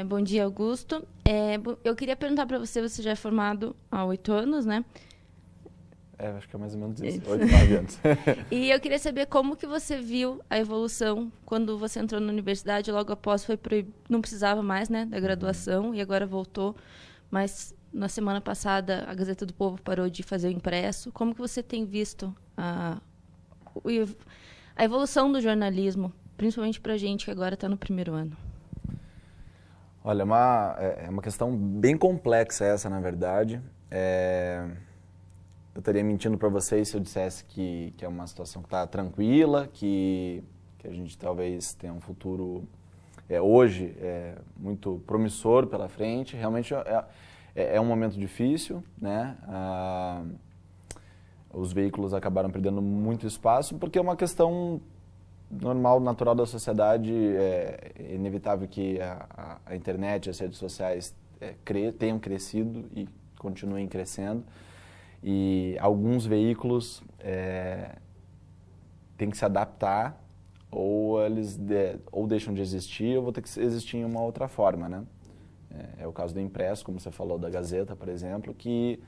Bom dia, Augusto. Eu queria perguntar para você, você já é formado há 8 anos, né? Acho que é mais ou menos isso, 8, 9 anos. E eu queria saber como que você viu a evolução quando você entrou na universidade, logo após não precisava mais, né, da graduação, e agora voltou, mas na semana passada a Gazeta do Povo parou de fazer o impresso. Como que você tem visto a evolução do jornalismo, principalmente para a gente que agora está no primeiro ano? Olha, é uma questão bem complexa essa, na verdade. Eu estaria mentindo para vocês se eu dissesse que é uma situação que está tranquila, que a gente talvez tenha um futuro hoje muito promissor pela frente. Realmente é um momento difícil, né? Os veículos acabaram perdendo muito espaço porque é uma questão normal, natural da sociedade. É inevitável que a internet, as redes sociais tenham crescido e continuem crescendo. E alguns veículos têm que se adaptar, ou eles ou deixam de existir, ou vão ter que existir em uma outra forma, né? É o caso do impresso, como você falou, da Gazeta, por exemplo, que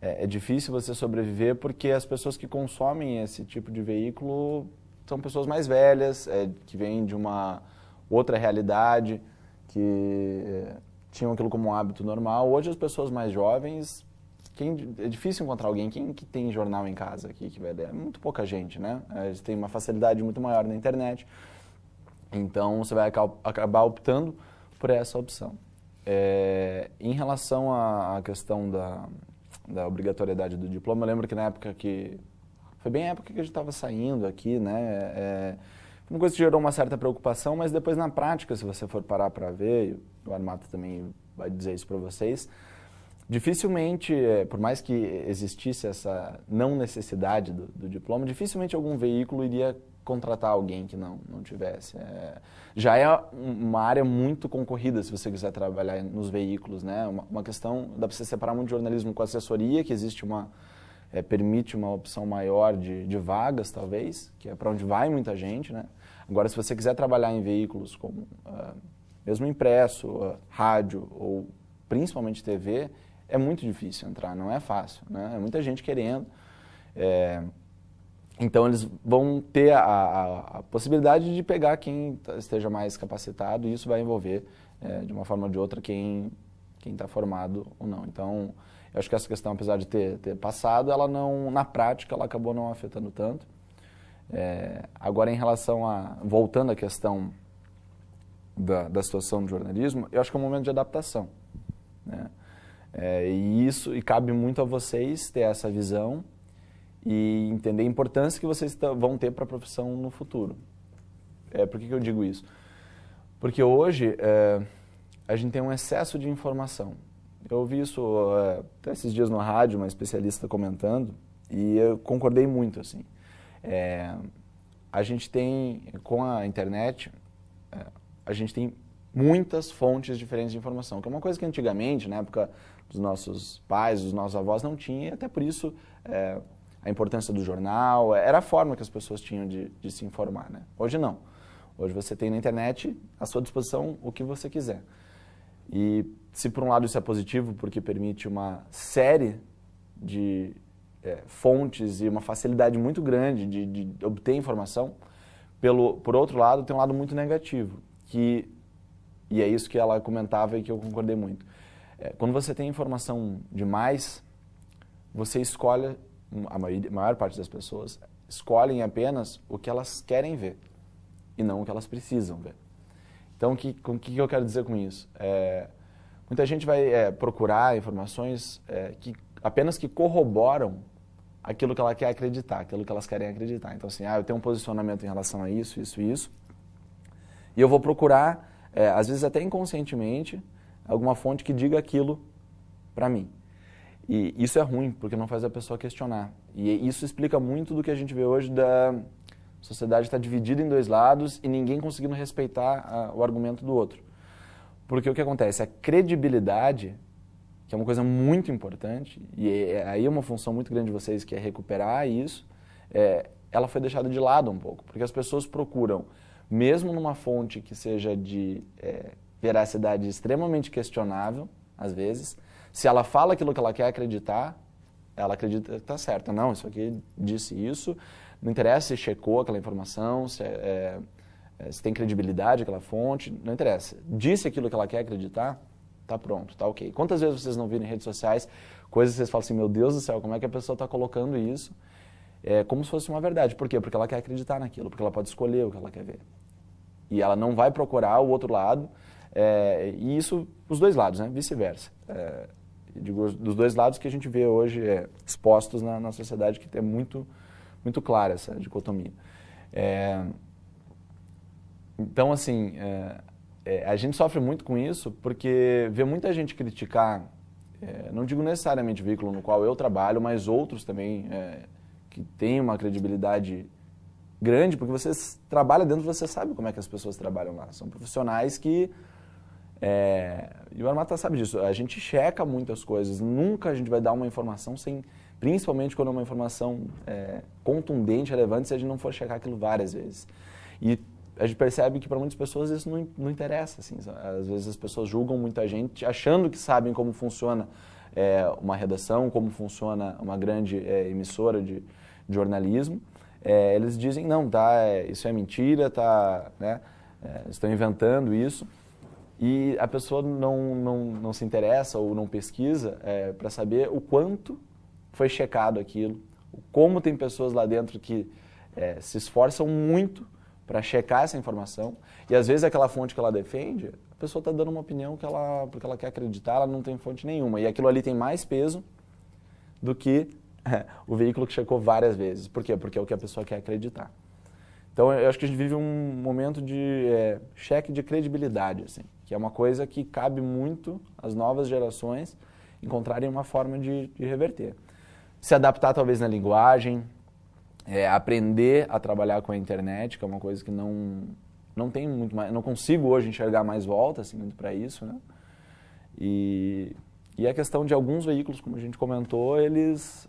é difícil você sobreviver porque as pessoas que consomem esse tipo de veículo são pessoas mais velhas, que vêm de uma outra realidade, que tinham aquilo como um hábito normal. Hoje as pessoas mais jovens, é difícil encontrar alguém que tem jornal em casa aqui, que vai ler. É muito pouca gente, né? Eles têm uma facilidade muito maior na internet, então você vai acabar optando por essa opção. Em relação à questão da obrigatoriedade do diploma, eu lembro que na época foi bem a época que a gente estava saindo aqui, né? Foi uma coisa que gerou uma certa preocupação, mas depois na prática, se você for parar para ver, o Armato também vai dizer isso para vocês, dificilmente, por mais que existisse essa não necessidade do diploma, dificilmente algum veículo iria contratar alguém que não tivesse. Já é uma área muito concorrida se você quiser trabalhar nos veículos, né? Uma questão, dá para você separar muito jornalismo com assessoria, que existe permite uma opção maior de vagas, talvez, que é para onde vai muita gente, né? Agora, se você quiser trabalhar em veículos como mesmo impresso, rádio ou principalmente TV, é muito difícil entrar, não é fácil, né? É muita gente querendo. Então, eles vão ter a possibilidade de pegar quem esteja mais capacitado, e isso vai envolver, de uma forma ou de outra, quem está formado ou não. Então, eu acho que essa questão, apesar de ter passado, ela não, na prática, ela acabou não afetando tanto. Agora, em relação voltando à questão da situação do jornalismo, eu acho que é um momento de adaptação, né? E cabe muito a vocês ter essa visão e entender a importância que vocês vão ter para a profissão no futuro. Por que eu digo isso? Porque hoje a gente tem um excesso de informação. Eu ouvi isso até esses dias no rádio, uma especialista comentando, e eu concordei muito, assim. A gente tem, com a internet, a gente tem muitas fontes diferentes de informação, que é uma coisa que antigamente, na época dos nossos pais, dos nossos avós, não tinha, e até por isso a importância do jornal, era a forma que as pessoas tinham de se informar, né? Hoje não. Hoje você tem na internet à sua disposição o que você quiser. E se por um lado isso é positivo, porque permite uma série de fontes e uma facilidade muito grande de obter informação, por outro lado tem um lado muito negativo, e é isso que ela comentava e que eu concordei muito. Quando você tem informação demais, você escolhe, a maior parte das pessoas, escolhem apenas o que elas querem ver e não o que elas precisam ver. Então, o que eu quero dizer com isso? Muita gente vai procurar informações apenas que corroboram aquilo que ela quer acreditar, aquilo que elas querem acreditar. Então, assim, eu tenho um posicionamento em relação a isso, e eu vou procurar, às vezes até inconscientemente, alguma fonte que diga aquilo para mim. E isso é ruim, porque não faz a pessoa questionar. E isso explica muito do que a gente vê hoje da sociedade estar dividida em dois lados e ninguém conseguindo respeitar o argumento do outro. Porque o que acontece? A credibilidade, que é uma coisa muito importante, e aí é uma função muito grande de vocês, que é recuperar isso, ela foi deixada de lado um pouco, porque as pessoas procuram, mesmo numa fonte que seja veracidade extremamente questionável, às vezes. Se ela fala aquilo que ela quer acreditar, ela acredita que está certa. Não, isso aqui disse isso, não interessa se checou aquela informação, se tem credibilidade aquela fonte, não interessa. Disse aquilo que ela quer acreditar, tá pronto, tá ok. Quantas vezes vocês não viram em redes sociais coisas que vocês falam assim, meu Deus do céu, como é que a pessoa está colocando isso? Como se fosse uma verdade. Por quê? Porque ela quer acreditar naquilo, porque ela pode escolher o que ela quer ver. E ela não vai procurar o outro lado, e isso, os dois lados, né? Vice-versa. Digo, dos dois lados que a gente vê hoje expostos na sociedade, que é muito, muito clara essa dicotomia. Então, assim, a gente sofre muito com isso porque vê muita gente criticar, não digo necessariamente o veículo no qual eu trabalho, mas outros também que têm uma credibilidade grande, porque você trabalha dentro, você sabe como é que as pessoas trabalham lá. São profissionais que... e o Armata sabe disso, a gente checa muitas coisas, nunca a gente vai dar uma informação sem... Principalmente quando é uma informação contundente, relevante, se a gente não for checar aquilo várias vezes. E a gente percebe que para muitas pessoas isso não interessa. Assim. Às vezes as pessoas julgam muita gente achando que sabem como funciona uma redação, como funciona uma grande emissora de jornalismo. Eles dizem, não, isso é mentira, né, estão inventando isso. E a pessoa não se interessa ou não pesquisa para saber o quanto foi checado aquilo, como tem pessoas lá dentro que se esforçam muito para checar essa informação, e às vezes aquela fonte que ela defende, a pessoa está dando uma opinião porque ela quer acreditar, ela não tem fonte nenhuma, e aquilo ali tem mais peso do que o veículo que checou várias vezes. Por quê? Porque é o que a pessoa quer acreditar. Então, eu acho que a gente vive um momento de cheque de credibilidade, assim, que é uma coisa que cabe muito às novas gerações encontrarem uma forma de reverter. Se adaptar, talvez, na linguagem, aprender a trabalhar com a internet, que é uma coisa que não tem muito mais, não consigo hoje enxergar mais volta, assim, muito para isso, né? E a questão de alguns veículos, como a gente comentou, eles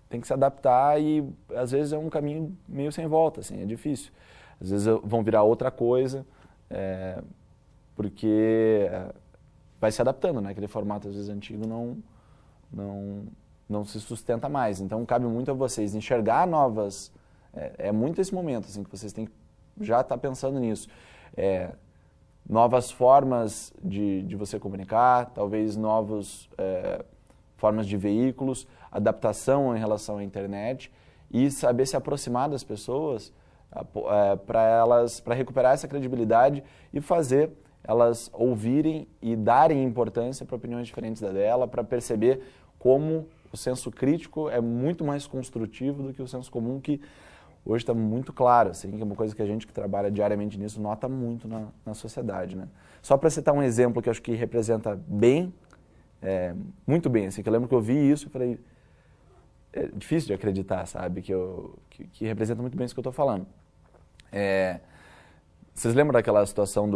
têm que se adaptar e, às vezes, é um caminho meio sem volta, assim, é difícil. Às vezes vão virar outra coisa, porque vai se adaptando, né? Aquele formato, às vezes, antigo não se sustenta mais. Então, cabe muito a vocês enxergar novas... É muito esse momento, assim, que vocês têm que já estar pensando nisso. Novas formas de você comunicar, talvez novas formas de veículos, adaptação em relação à internet e saber se aproximar das pessoas para recuperar essa credibilidade e fazer elas ouvirem e darem importância para opiniões diferentes da dela, para perceber como o senso crítico é muito mais construtivo do que o senso comum, que hoje está muito claro, assim, que é uma coisa que a gente que trabalha diariamente nisso nota muito na sociedade, né? Só para citar um exemplo que eu acho que representa bem, muito bem, assim, que eu lembro que eu vi isso e falei, é difícil de acreditar, sabe, que representa muito bem isso que eu estou falando. Vocês lembram daquela situação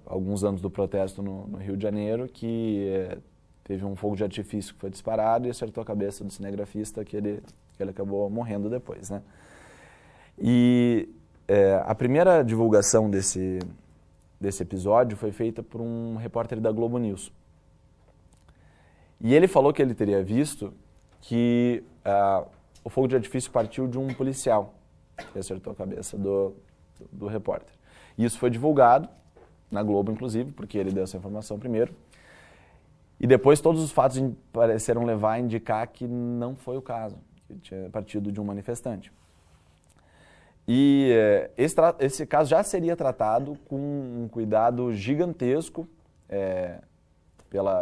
alguns anos do protesto no Rio de Janeiro, que teve um fogo de artifício que foi disparado e acertou a cabeça do cinegrafista, que ele acabou morrendo depois, né? E a primeira divulgação desse episódio foi feita por um repórter da Globo News. E ele falou que ele teria visto que o fogo de artifício partiu de um policial que acertou a cabeça do repórter. E isso foi divulgado na Globo, inclusive, porque ele deu essa informação primeiro. E depois todos os fatos pareceram levar a indicar que não foi o caso, que tinha partido de um manifestante. E esse caso já seria tratado com um cuidado gigantesco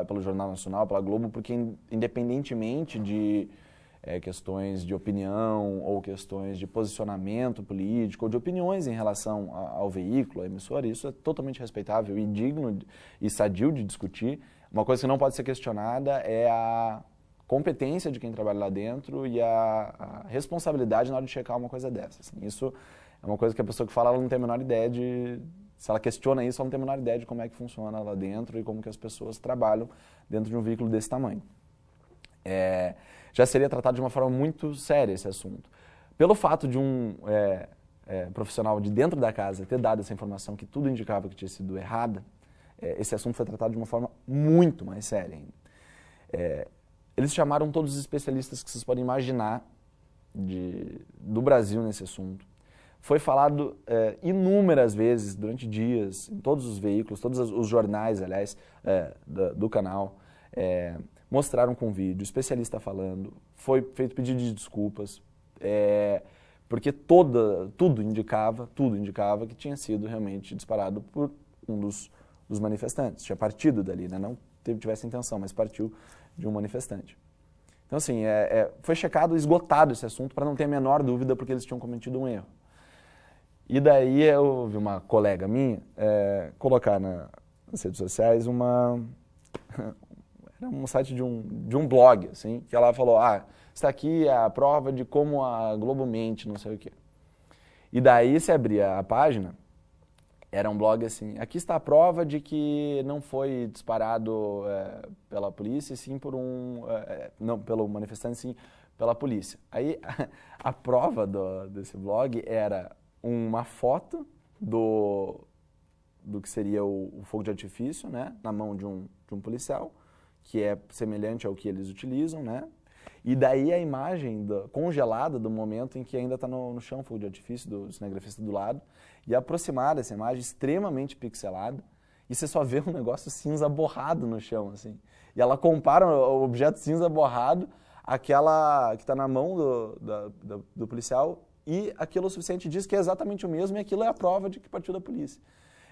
pelo Jornal Nacional, pela Globo, porque independentemente de questões de opinião ou questões de posicionamento político ou de opiniões em relação ao veículo, à emissora, isso é totalmente respeitável e digno e sadio de discutir. Uma coisa que não pode ser questionada é a competência de quem trabalha lá dentro e a responsabilidade na hora de checar uma coisa dessa. Assim, isso é uma coisa que a pessoa que fala, ela não tem a menor ideia de... Se ela questiona isso, ela não tem a menor ideia de como é que funciona lá dentro e como que as pessoas trabalham dentro de um veículo desse tamanho. Já seria tratado de uma forma muito séria esse assunto. Pelo fato de um profissional de dentro da casa ter dado essa informação que tudo indicava que tinha sido errada, esse assunto foi tratado de uma forma muito mais séria ainda. Eles chamaram todos os especialistas que vocês podem imaginar do Brasil nesse assunto. Foi falado inúmeras vezes, durante dias, em todos os veículos, todos os jornais, aliás, do canal. Mostraram com vídeo, especialista falando, foi feito pedido de desculpas, porque tudo indicava que tinha sido realmente disparado por um dos manifestantes. Tinha partido dali, né? Não tivesse intenção, mas partiu de um manifestante. Então, assim, foi checado, esgotado esse assunto, para não ter a menor dúvida, porque eles tinham cometido um erro. E daí eu vi uma colega minha colocar nas redes sociais era um site de um blog, assim, que ela falou, está aqui a prova de como a Globo mente, não sei o quê. E daí, se abria a página, era um blog assim, aqui está a prova de que não foi disparado pela polícia, sim por não pelo manifestante, sim pela polícia. Aí, a prova desse blog era uma foto do que seria o fogo de artifício, né, na mão de um policial, que é semelhante ao que eles utilizam, né? E daí a imagem congelada do momento em que ainda está no chão o fogo de artifício do cinegrafista do lado, e aproximada essa imagem extremamente pixelada, e você só vê um negócio cinza borrado no chão, assim. E ela compara o objeto cinza borrado àquela que está na mão do policial, e aquilo o suficiente diz que é exatamente o mesmo, e aquilo é a prova de que partiu da polícia.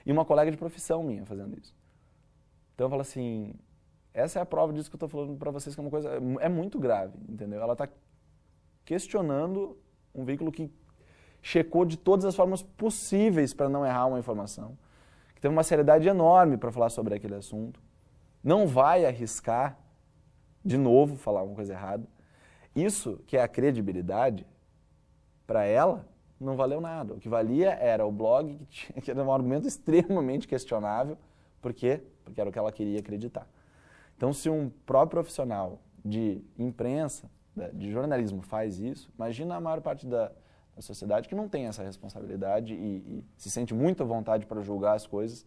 E uma colega de profissão minha fazendo isso. Então eu falo assim, essa é a prova disso que eu estou falando para vocês, que é uma coisa, é muito grave, entendeu? Ela está questionando um veículo que checou de todas as formas possíveis para não errar uma informação, que teve uma seriedade enorme para falar sobre aquele assunto, não vai arriscar, de novo, falar uma coisa errada. Isso, que é a credibilidade, para ela, não valeu nada. O que valia era o blog, que era um argumento extremamente questionável. Por quê? Porque era o que ela queria acreditar. Então, se um próprio profissional de imprensa, de jornalismo faz isso, imagina a maior parte da sociedade que não tem essa responsabilidade e se sente muito à vontade para julgar as coisas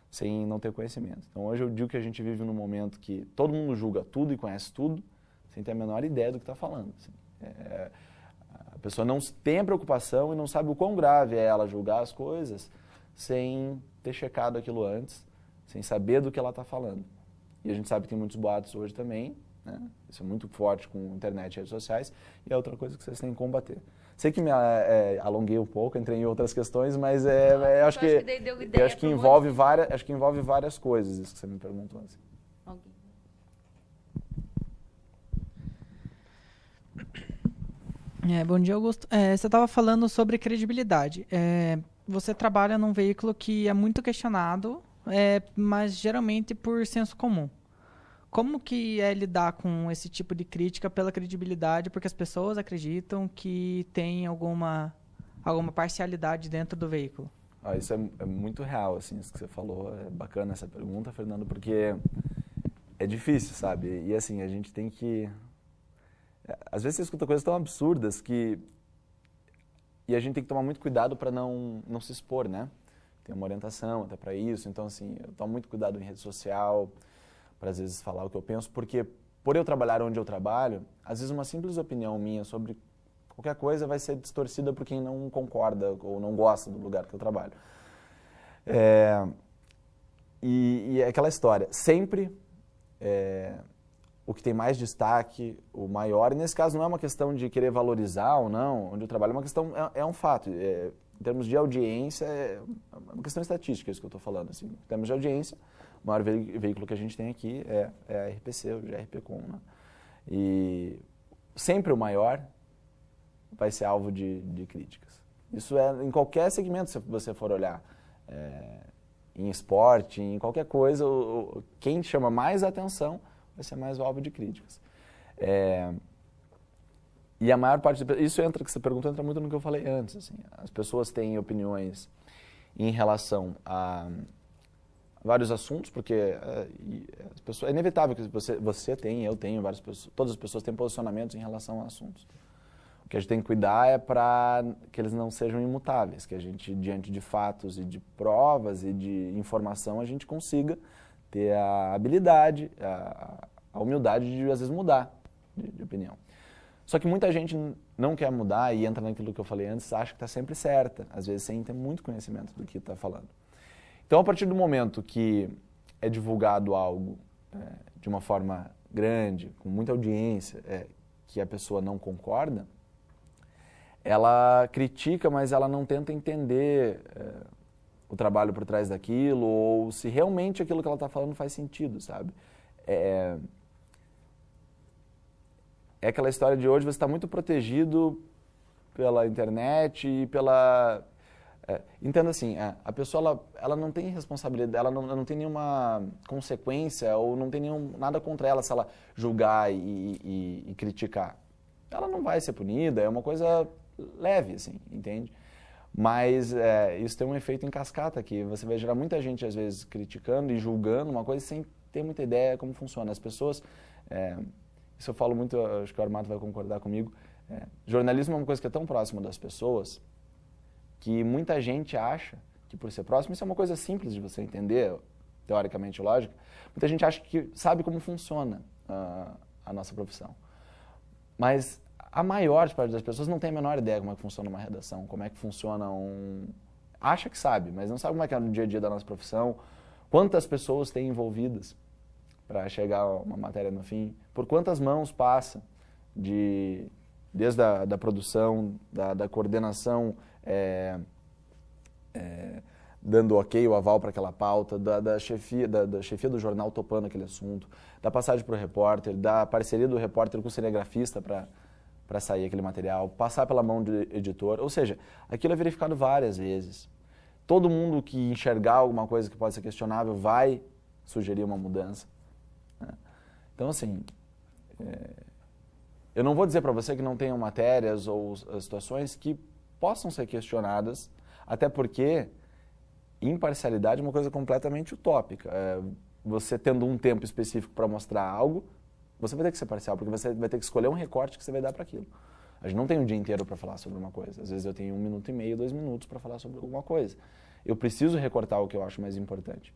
sem não ter conhecimento. Então, hoje eu digo que a gente vive num momento que todo mundo julga tudo e conhece tudo, sem ter a menor ideia do que está falando. Assim. A pessoa não tem a preocupação e não sabe o quão grave é ela julgar as coisas sem ter checado aquilo antes, sem saber do que ela está falando. E a gente sabe que tem muitos boatos hoje também, né? Isso é muito forte com internet e redes sociais, e é outra coisa que vocês têm que combater. Sei que me alonguei um pouco, entrei em outras questões, mas acho que envolve várias coisas, isso que você me perguntou. Assim. Bom dia, Augusto. Você estava falando sobre credibilidade. Você trabalha num veículo que é muito questionado, mas geralmente por senso comum. Como que é lidar com esse tipo de crítica pela credibilidade, porque as pessoas acreditam que tem alguma parcialidade dentro do veículo? Isso é muito real, assim, isso que você falou. É bacana essa pergunta, Fernando, porque é difícil, sabe? E assim, a gente tem que... Às vezes você escuta coisas tão absurdas e a gente tem que tomar muito cuidado para não se expor, né? Tem uma orientação até para isso, então assim, eu tomo muito cuidado em rede social, para às vezes falar o que eu penso, porque por eu trabalhar onde eu trabalho, às vezes uma simples opinião minha sobre qualquer coisa vai ser distorcida por quem não concorda ou não gosta do lugar que eu trabalho. E é aquela história, sempre o que tem mais destaque, o maior, e nesse caso não é uma questão de querer valorizar ou não, onde eu trabalho, é uma questão, é um fato. Em termos de audiência, é uma questão estatística, isso que eu estou falando. Assim. Em termos de audiência, o maior veículo que a gente tem aqui é a RPC, o GRP.com. Né? E sempre o maior vai ser alvo de críticas. Isso é em qualquer segmento, se você for olhar. Em esporte, em qualquer coisa, quem chama mais atenção vai ser mais alvo de críticas. E a maior parte... Isso entra, que você perguntou, entra muito no que eu falei antes. Assim. As pessoas têm opiniões em relação a vários assuntos, porque as pessoas, é inevitável que você tem, eu tenho, várias pessoas, todas as pessoas têm posicionamentos em relação a assuntos. O que a gente tem que cuidar é para que eles não sejam imutáveis, que a gente, diante de fatos e de provas e de informação, a gente consiga ter a habilidade, a humildade de, às vezes, mudar de opinião. Só que muita gente não quer mudar e entra naquilo que eu falei antes, acha que está sempre certa, às vezes sem ter muito conhecimento do que está falando. Então, a partir do momento que é divulgado algo de uma forma grande, com muita audiência, que a pessoa não concorda, ela critica, mas ela não tenta entender o trabalho por trás daquilo ou se realmente aquilo que ela está falando faz sentido, sabe? É aquela história de hoje, você está muito protegido pela internet e pela... entenda assim, a pessoa ela não tem responsabilidade, ela não tem nenhuma consequência ou não tem nada contra ela se ela julgar e criticar. Ela não vai ser punida, é uma coisa leve, assim, entende? Mas isso tem um efeito em cascata aqui, você vai gerar muita gente às vezes criticando e julgando uma coisa sem ter muita ideia como funciona. As pessoas... isso eu falo muito, acho que o Armato vai concordar comigo. Jornalismo é uma coisa que é tão próxima das pessoas que muita gente acha que por ser próximo, isso é uma coisa simples de você entender, teoricamente lógica, muita gente acha que sabe como funciona a nossa profissão. Mas a maior parte das pessoas não tem a menor ideia como é que funciona uma redação, como é que funciona acha que sabe, mas não sabe como é que é no dia a dia da nossa profissão, quantas pessoas tem envolvidas para chegar a uma matéria no fim, por quantas mãos passa, desde a produção, da coordenação, dando ok, o aval para aquela pauta, da chefia do jornal topando aquele assunto, da passagem para o repórter, da parceria do repórter com o cinegrafista para sair aquele material, passar pela mão do editor, ou seja, aquilo é verificado várias vezes. Todo mundo que enxergar alguma coisa que pode ser questionável vai sugerir uma mudança. Então, assim, eu não vou dizer para você que não tenham matérias ou situações que possam ser questionadas, até porque imparcialidade é uma coisa completamente utópica. Você tendo um tempo específico para mostrar algo, você vai ter que ser parcial, porque você vai ter que escolher um recorte que você vai dar para aquilo. A gente não tem um dia inteiro para falar sobre uma coisa. Às vezes eu tenho 1 minuto e meio, 2 minutos para falar sobre alguma coisa. Eu preciso recortar o que eu acho mais importante.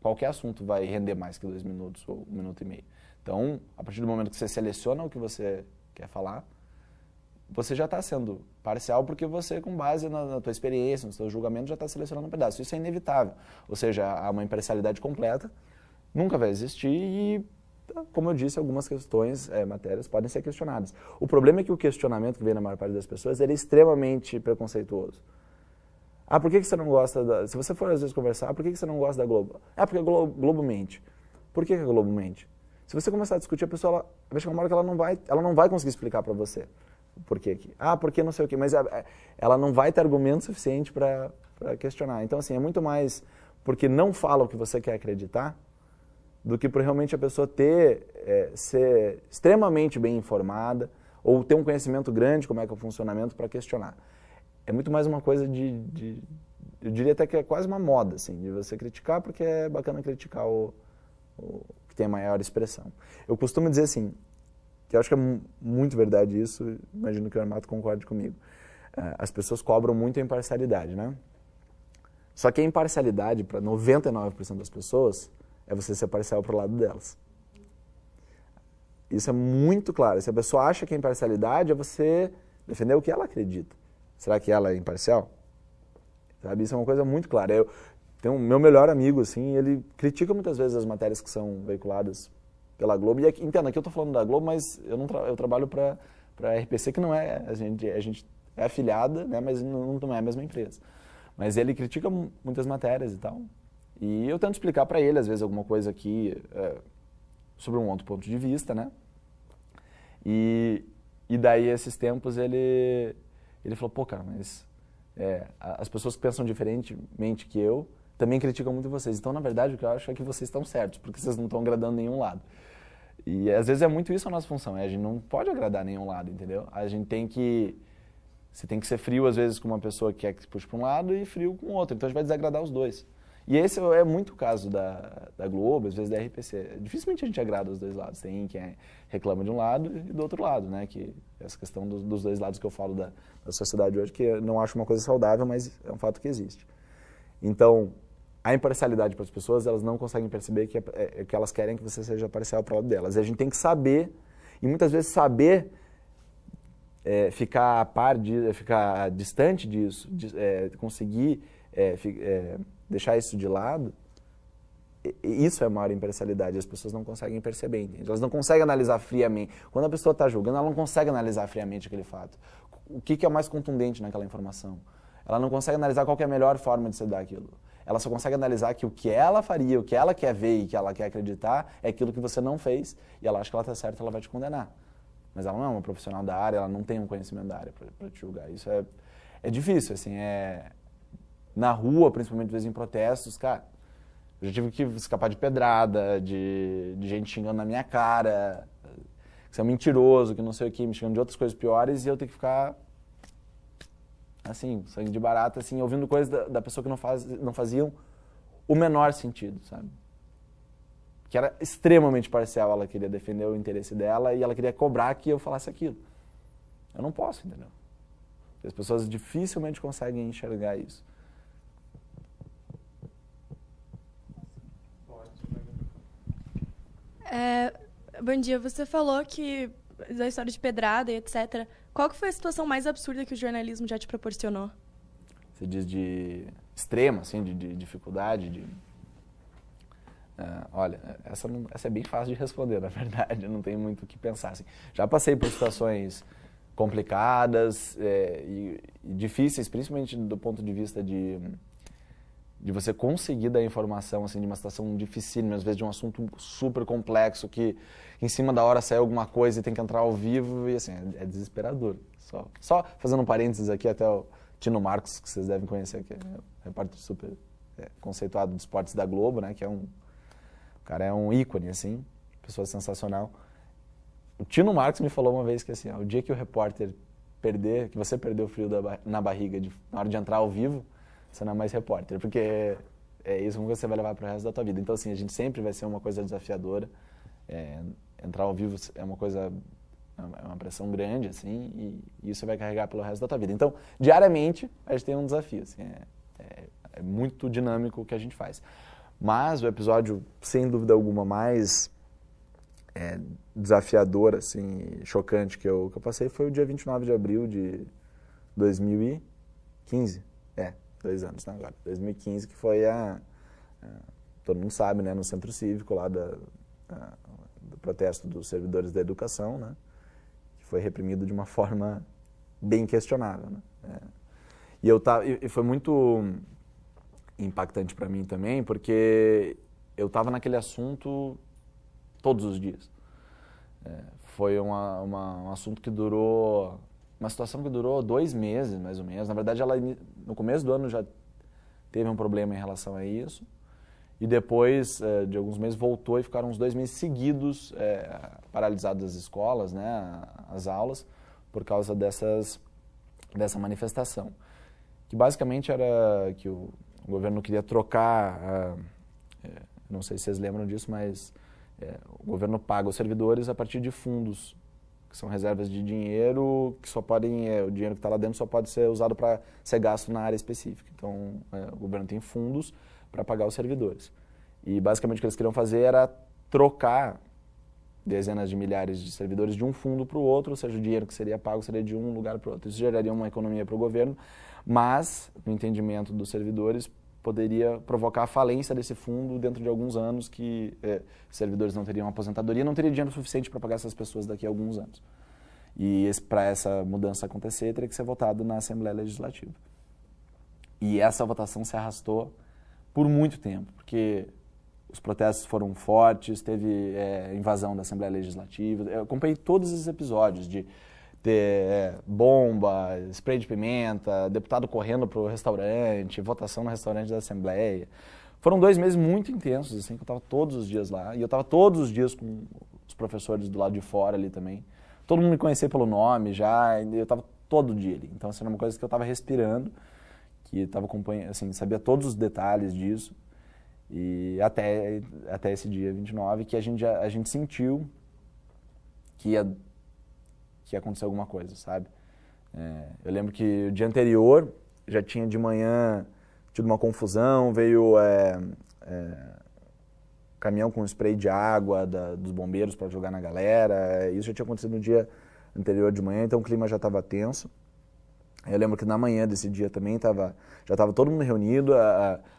Qualquer assunto vai render mais que 2 minutos ou 1 minuto e meio. Então, a partir do momento que você seleciona o que você quer falar, você já está sendo parcial porque você, com base na tua experiência, no seu julgamento, já está selecionando um pedaço. Isso é inevitável. Ou seja, há uma imparcialidade completa, nunca vai existir e, como eu disse, algumas questões, matérias, podem ser questionadas. O problema é que o questionamento que vem na maior parte das pessoas, ele é extremamente preconceituoso. Por que você não gosta Se você for às vezes conversar, por que você não gosta da Globo? Porque a Globo mente. Por que a Globo mente? Se você começar a discutir, a pessoa vai chegar uma hora que ela não vai conseguir explicar para você por quê aqui. Porque não sei o quê, mas ela não vai ter argumento suficiente para questionar. Então, assim, é muito mais porque não fala o que você quer acreditar do que por realmente a pessoa ser extremamente bem informada ou ter um conhecimento grande como é que é o funcionamento para questionar. É muito mais uma coisa eu diria até que é quase uma moda, assim, de você criticar porque é bacana criticar o que tem a maior expressão. Eu costumo dizer assim, que eu acho que é muito verdade isso, imagino que o Armato concorde comigo. As pessoas cobram muito a imparcialidade, né? Só que a imparcialidade, para 99% das pessoas, é você ser parcial para o lado delas. Isso é muito claro. Se a pessoa acha que a imparcialidade é você defender o que ela acredita. Será que ela é imparcial? Sabe? Isso é uma coisa muito clara. Eu tenho meu melhor amigo, assim, ele critica muitas vezes as matérias que são veiculadas pela Globo. E aqui, entenda, aqui eu estou falando da Globo, mas eu trabalho para a RPC, que não é... A gente é afiliada, né, mas não é a mesma empresa. Mas ele critica muitas matérias e tal. E eu tento explicar para ele, às vezes, alguma coisa aqui sobre um outro ponto de vista, né? E daí, esses tempos, ele falou, pô, cara, mas as pessoas que pensam diferentemente que eu também criticam muito vocês. Então, na verdade, o que eu acho é que vocês estão certos, porque vocês não estão agradando nenhum lado. E, às vezes, é muito isso a nossa função. A gente não pode agradar nenhum lado, entendeu? A gente tem que... Você tem que ser frio, às vezes, com uma pessoa que quer que puxe para um lado e frio com o outro. Então, a gente vai desagradar os dois. E esse é muito o caso da Globo, às vezes da RPC. Dificilmente a gente agrada os dois lados. Tem quem reclama de um lado e do outro lado, né? Que essa questão dos dois lados que eu falo da sociedade hoje, que eu não acho uma coisa saudável, mas é um fato que existe. Então, a imparcialidade para as pessoas, elas não conseguem perceber que elas querem que você seja parcial para o lado delas. E a gente tem que saber, e muitas vezes saber ficar a par ficar distante disso, conseguir deixar isso de lado, isso é a maior imparcialidade. As pessoas não conseguem perceber, entende? Elas não conseguem analisar friamente. Quando a pessoa está julgando, ela não consegue analisar friamente aquele fato. O que é o mais contundente naquela informação? Ela não consegue analisar qual que é a melhor forma de se dar aquilo. Ela só consegue analisar que o que ela faria, o que ela quer ver e que ela quer acreditar é aquilo que você não fez, e ela acha que ela está certa, ela vai te condenar. Mas ela não é uma profissional da área, ela não tem um conhecimento da área para te julgar. Isso é difícil, assim, na rua, principalmente às vezes em protestos, cara, eu já tive que escapar de pedrada, de gente xingando na minha cara, que você é mentiroso, que não sei o que, me xingando de outras coisas piores, e eu tenho que ficar, assim, sangue de barata, assim, ouvindo coisas da pessoa que não faziam o menor sentido, sabe? Que era extremamente parcial, ela queria defender o interesse dela e ela queria cobrar que eu falasse aquilo. Eu não posso, entendeu? As pessoas dificilmente conseguem enxergar isso. Bom dia, você falou que da história de pedrada e etc. Qual que foi a situação mais absurda que o jornalismo já te proporcionou? Você diz de extrema, assim, de dificuldade, olha, essa é bem fácil de responder, na verdade, não tem muito o que pensar. Assim. Já passei por situações complicadas e difíceis, principalmente do ponto de vista de você conseguir dar informação assim, de uma situação dificílima, às vezes de um assunto super complexo, que em cima da hora sai alguma coisa e tem que entrar ao vivo, e assim, é desesperador. Só fazendo um parênteses aqui, até o Tino Marcos, que vocês devem conhecer, que é um repórter super conceituado de esportes da Globo, né, que o cara é um ícone, assim, pessoa sensacional. O Tino Marcos me falou uma vez que assim, o dia que o repórter que você perdeu o frio na barriga na hora de entrar ao vivo, você não é mais repórter, porque é isso que você vai levar para o resto da tua vida. Então, assim, a gente sempre vai ser uma coisa desafiadora. Entrar ao vivo é uma coisa, é uma pressão grande, assim, e isso vai carregar pelo resto da tua vida. Então, diariamente, a gente tem um desafio, assim, é muito dinâmico o que a gente faz. Mas o episódio, sem dúvida alguma, mais desafiador, assim, chocante que eu passei foi o dia 29 de abril de 2015. 2 anos, né, agora. 2015, que foi todo mundo sabe, né, no Centro Cívico lá do protesto dos servidores da educação, né, que foi reprimido de uma forma bem questionável, né. E foi muito impactante para mim também, porque eu estava naquele assunto todos os dias. Foi um assunto que durou... Uma situação que durou 2 meses, mais ou menos. Na verdade, ela no começo do ano já teve um problema em relação a isso. E depois de alguns meses voltou e ficaram uns 2 meses seguidos paralisadas as escolas, né, as aulas, por causa dessa manifestação. Que basicamente era que o governo queria trocar, não sei se vocês lembram disso, mas o governo paga os servidores a partir de fundos, que são reservas de dinheiro, que só podem, o dinheiro que está lá dentro só pode ser usado para ser gasto na área específica. Então, o governo tem fundos para pagar os servidores. E, basicamente, o que eles queriam fazer era trocar dezenas de milhares de servidores de um fundo para o outro, ou seja, o dinheiro que seria pago seria de um lugar para o outro. Isso geraria uma economia para o governo, mas, no entendimento dos servidores, poderia provocar a falência desse fundo dentro de alguns anos, que servidores não teriam aposentadoria, não teria dinheiro suficiente para pagar essas pessoas daqui a alguns anos. E para essa mudança acontecer, teria que ser votado na Assembleia Legislativa. E essa votação se arrastou por muito tempo, porque os protestos foram fortes, teve invasão da Assembleia Legislativa. Eu acompanhei todos esses episódios de ter bomba, spray de pimenta, deputado correndo para o restaurante, votação no restaurante da Assembleia. Foram 2 meses muito intensos, assim, que eu estava todos os dias lá. E eu estava todos os dias com os professores do lado de fora ali também. Todo mundo me conhecia pelo nome já, e eu estava todo dia ali. Então, assim, era uma coisa que eu estava respirando, que estava acompanhando, assim, sabia todos os detalhes disso. E até esse dia 29, que a gente sentiu que que ia acontecer alguma coisa, sabe? Eu lembro que o dia anterior já tinha de manhã tido uma confusão, veio caminhão com spray de água dos bombeiros para jogar na galera. Isso já tinha acontecido no dia anterior de manhã, então o clima já estava tenso. Eu lembro que na manhã desse dia também já estava todo mundo reunido,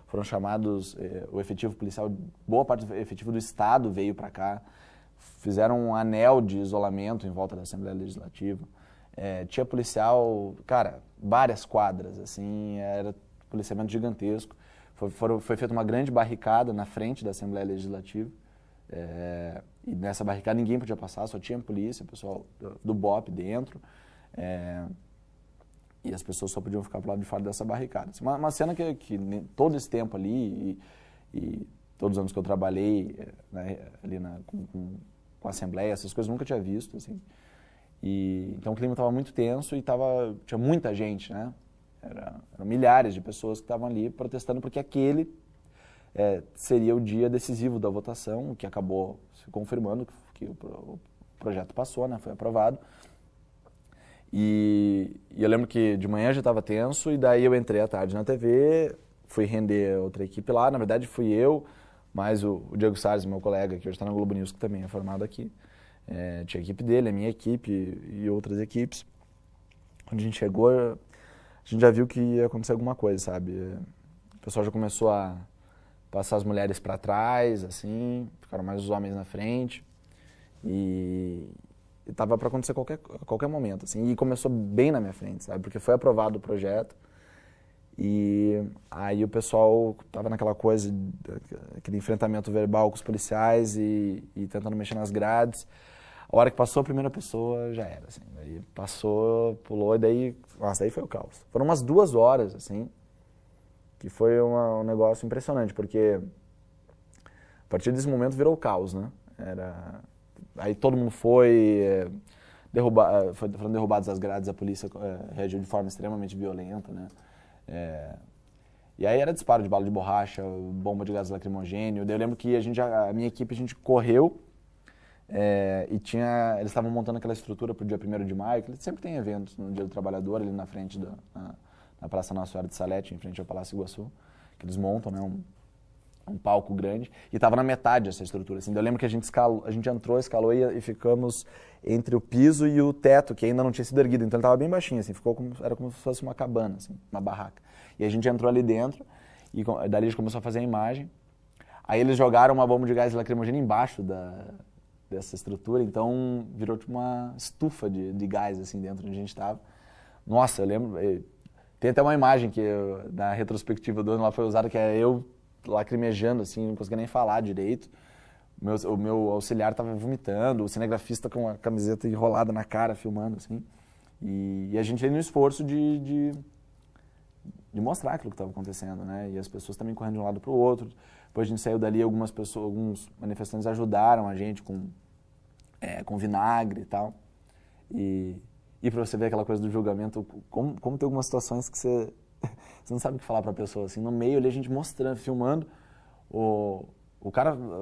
foram chamados o efetivo policial, boa parte do efetivo do Estado veio para cá, fizeram um anel de isolamento em volta da Assembleia Legislativa. Tinha policial, cara, várias quadras, assim, era policiamento gigantesco. Foi feita uma grande barricada na frente da Assembleia Legislativa. E nessa barricada ninguém podia passar, só tinha polícia, pessoal do BOP dentro. E as pessoas só podiam ficar pro lado de fora dessa barricada. Uma cena que todo esse tempo ali, e todos os anos que eu trabalhei ali com a Assembleia, essas coisas eu nunca tinha visto, assim. Então o clima estava muito tenso e tinha muita gente, né? Eram milhares de pessoas que estavam ali protestando porque aquele seria o dia decisivo da votação, o que acabou se confirmando que o projeto passou, né? Foi aprovado. E eu lembro que de manhã já estava tenso e daí eu entrei à tarde na TV, fui render outra equipe lá. Na verdade fui eu, mais o Diego Salles, meu colega, que hoje está na Globo News, que também é formado aqui. Tinha a equipe dele, a minha equipe e outras equipes. Quando a gente chegou, a gente já viu que ia acontecer alguma coisa, sabe? O pessoal já começou a passar as mulheres para trás, assim, ficaram mais os homens na frente. E estava para acontecer a qualquer momento, assim. E começou bem na minha frente, sabe? Porque foi aprovado o projeto. E aí o pessoal estava naquela coisa, aquele enfrentamento verbal com os policiais e tentando mexer nas grades. A hora que passou a primeira pessoa, já era, assim. Daí passou, pulou, e daí... Nossa, daí foi o caos. Foram umas 2 horas, assim, que foi um negócio impressionante, porque a partir desse momento virou o caos, né? Aí todo mundo foram derrubadas as grades, a polícia reagiu de forma extremamente violenta, né? E aí era disparo de bala de borracha, bomba de gás lacrimogênio. Daí eu lembro que a minha equipe, a gente correu, eles estavam montando aquela estrutura para o dia 1º de maio, que eles sempre tem eventos no Dia do Trabalhador, ali na frente na Praça Nossa Senhora de Salete, em frente ao Palácio Iguaçu, que eles montam, né, um palco grande, e estava na metade essa estrutura. Assim. Eu lembro que a gente entrou, escalou e ficamos entre o piso e o teto, que ainda não tinha sido erguido, então ele estava bem baixinho, assim, era como se fosse uma cabana, assim, uma barraca. E a gente entrou ali dentro, e dali a gente começou a fazer a imagem. Aí eles jogaram uma bomba de gás lacrimogêneo embaixo dessa estrutura, então virou tipo uma estufa de gás, assim, dentro onde a gente estava. Nossa, eu lembro... Tem até uma imagem que na retrospectiva do ano lá foi usada, que é eu lacrimejando, assim, não conseguia nem falar direito. O meu auxiliar estava vomitando, o cinegrafista com a camiseta enrolada na cara, filmando, assim. E a gente ali no esforço de mostrar aquilo que estava acontecendo, né? E as pessoas também correndo de um lado para o outro. Depois a gente saiu dali, alguns manifestantes ajudaram a gente com vinagre e tal. E para você ver aquela coisa do julgamento, como tem algumas situações que você não sabe o que falar para a pessoa, assim, no meio ali a gente mostrando, filmando o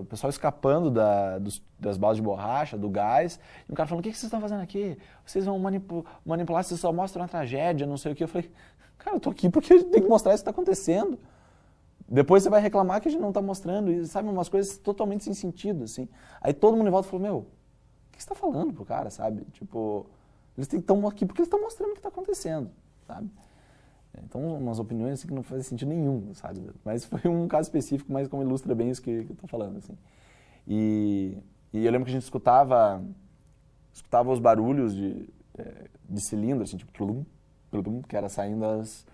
pessoal escapando das balas de borracha, do gás, e o cara falando, o que vocês estão fazendo aqui? Vocês vão manipular, vocês só mostram a tragédia, não sei o que. Eu falei, cara, eu tô aqui porque a gente tem que mostrar isso que está acontecendo. Depois você vai reclamar que a gente não está mostrando, e sabe, umas coisas totalmente sem sentido, assim. Aí todo mundo em volta falou, o que você está falando pro cara, sabe? Tipo, eles estão aqui porque eles estão mostrando o que está acontecendo, sabe? Então, umas opiniões assim, que não fazem sentido nenhum, sabe? Mas foi um caso específico, mas como ilustra bem isso que eu estou falando, assim. E eu lembro que a gente escutava os barulhos de cilindro, assim, tipo, plum, plum, que era saindo as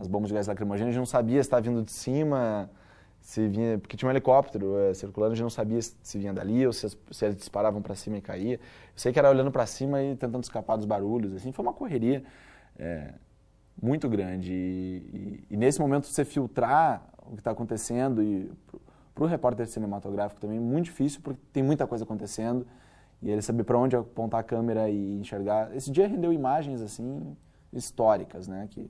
bombas de gás lacrimogêneo. A gente não sabia se estava vindo de cima, se vinha... Porque tinha um helicóptero circulando, a gente não sabia se vinha dali ou se eles disparavam para cima e caía. Eu sei que era olhando para cima e tentando escapar dos barulhos, assim. Foi uma correria muito grande. E nesse momento você filtrar o que está acontecendo e para o repórter cinematográfico também é muito difícil porque tem muita coisa acontecendo e ele saber para onde apontar a câmera e enxergar. Esse dia rendeu imagens assim históricas, né, que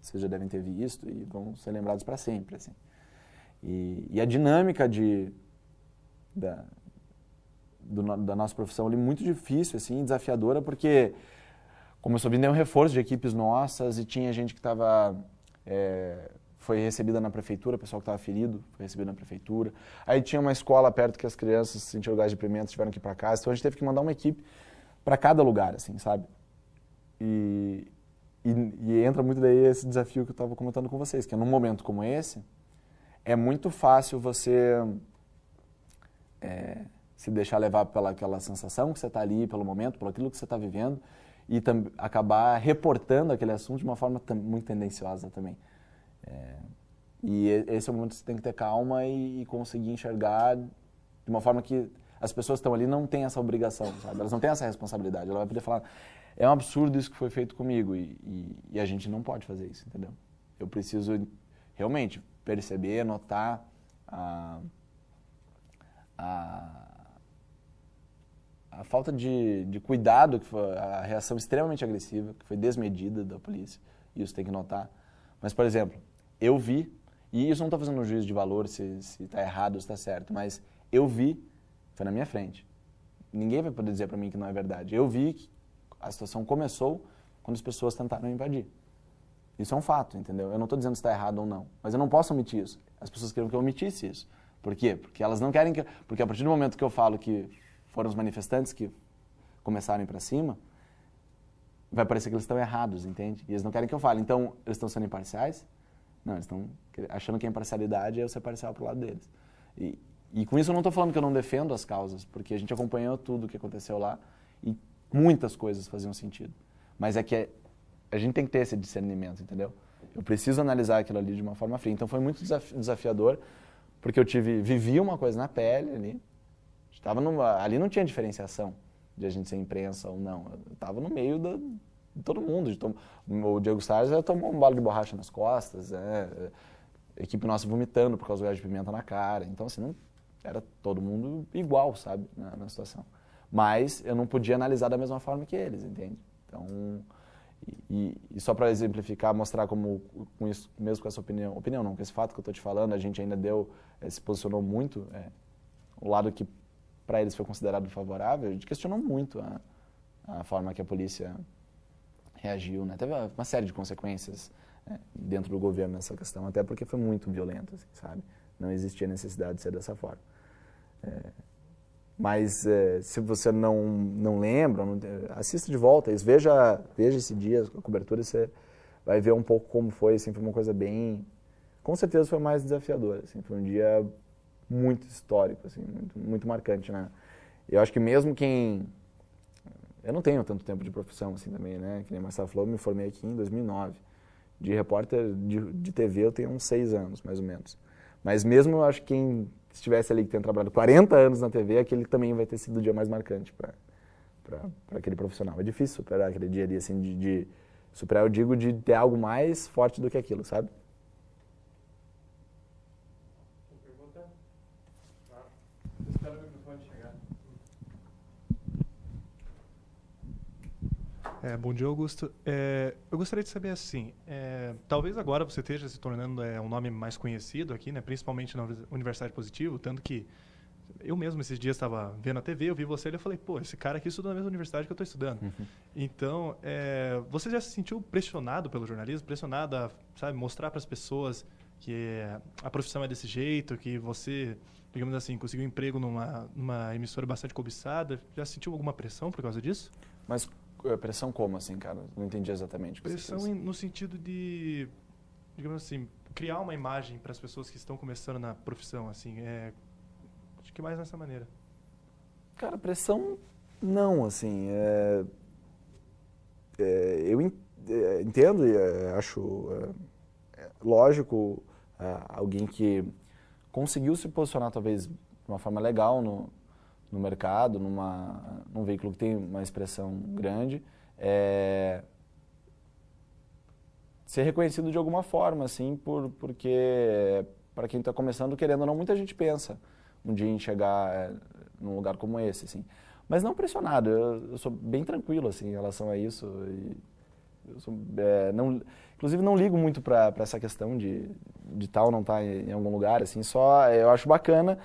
vocês já devem ter visto e vão ser lembrados para sempre, assim. E a dinâmica da nossa profissão ali muito difícil, assim, desafiadora, porque começou a vir um reforço de equipes nossas e tinha gente que foi recebida na prefeitura, o pessoal que estava ferido foi recebido na prefeitura. Aí tinha uma escola perto que as crianças sentiram gás de pimenta, tiveram que ir para casa, então a gente teve que mandar uma equipe para cada lugar, assim, sabe? E entra muito daí esse desafio que eu estava comentando com vocês, que num momento como esse, é muito fácil você se deixar levar pela aquela sensação que você está ali, pelo momento, pelo aquilo que você está vivendo, e acabar reportando aquele assunto de uma forma muito tendenciosa também. E esse é o momento que você tem que ter calma e conseguir enxergar de uma forma que as pessoas que estão ali não têm essa obrigação, sabe? Elas não têm essa responsabilidade. Ela vai poder falar, é um absurdo isso que foi feito comigo e a gente não pode fazer isso, entendeu? Eu preciso realmente perceber, notar a falta de cuidado, que foi a reação extremamente agressiva, que foi desmedida da polícia, e isso tem que notar. Mas, por exemplo, eu vi, e isso não estou fazendo um juízo de valor se está errado ou se está certo, mas eu vi, foi na minha frente. Ninguém vai poder dizer para mim que não é verdade. Eu vi que a situação começou quando as pessoas tentaram invadir. Isso é um fato, entendeu? Eu não estou dizendo se está errado ou não, mas eu não posso omitir isso. As pessoas queriam que eu omitisse isso. Por quê? Porque elas não querem que... Porque a partir do momento que eu falo que foram os manifestantes que começaram a ir para cima, vai parecer que eles estão errados, entende? E eles não querem que eu fale. Então, eles estão sendo imparciais? Não, eles estão achando que a imparcialidade é eu ser parcial pro lado deles. E com isso eu não estou falando que eu não defendo as causas, porque a gente acompanhou tudo o que aconteceu lá e muitas coisas faziam sentido. Mas é que a gente tem que ter esse discernimento, entendeu? Eu preciso analisar aquilo ali de uma forma fria. Então foi muito desafiador, porque eu vivi uma coisa na pele ali. Ali não tinha diferenciação de a gente ser imprensa ou não. Eu estava no meio de todo mundo. O Diego Salles tomou um balo de borracha nas costas, a equipe nossa vomitando por causa do gás de pimenta na cara. Então, assim, não, era todo mundo igual, sabe, na situação. Mas eu não podia analisar da mesma forma que eles, entende? Então, e só para exemplificar, mostrar como, com isso, mesmo com essa opinião não, com esse fato que eu estou te falando, a gente ainda se posicionou muito, o lado que para eles foi considerado favorável, a gente questionou muito a forma que a polícia reagiu, né? Teve uma série de consequências dentro do governo nessa questão, até porque foi muito violento, assim, sabe? Não existia necessidade de ser dessa forma. Mas se você não lembra, assista de volta, veja esse dia, a cobertura, você vai ver um pouco como foi, assim, foi uma coisa bem... Com certeza foi mais desafiadora, assim, foi um dia muito histórico, assim, muito, muito marcante, né? Eu acho que mesmo quem... Eu não tenho tanto tempo de profissão, assim, também, né? Que nem o Marcelo falou, eu me formei aqui em 2009. De repórter de TV eu tenho uns 6 anos, mais ou menos. Mas mesmo eu acho que quem estivesse ali, que tenha trabalhado 40 anos na TV, aquele também vai ter sido o dia mais marcante para aquele profissional. É difícil superar aquele dia ali, assim, de superar, eu digo, de ter algo mais forte do que aquilo, sabe? Espera o microfone chegar. Bom dia, Augusto. Eu gostaria de saber assim, talvez agora você esteja se tornando um nome mais conhecido aqui, né, principalmente na Universidade Positivo, tanto que eu mesmo esses dias estava vendo a TV, eu vi você e eu falei, pô, esse cara aqui estuda na mesma universidade que eu estou estudando. Uhum. Então, você já se sentiu pressionado pelo jornalismo, pressionado a, sabe, mostrar para as pessoas que a profissão é desse jeito, que você, digamos assim, conseguiu um emprego numa emissora bastante cobiçada? Já sentiu alguma pressão por causa disso? Mas pressão como, assim, cara? Não entendi exatamente o que pressão você no sentido de, digamos assim, criar uma imagem para as pessoas que estão começando na profissão, assim, acho que mais nessa maneira. Cara, pressão não, assim, eu entendo e acho lógico alguém que conseguiu se posicionar talvez de uma forma legal no mercado, num veículo que tem uma expressão grande, ser reconhecido de alguma forma, assim, porque para quem está começando, querendo ou não, muita gente pensa um dia em chegar num lugar como esse, assim. Mas não pressionado, eu sou bem tranquilo, assim, em relação a isso. Eu sou, inclusive não ligo muito para essa questão de estar ou não estar em algum lugar, assim, só eu acho bacana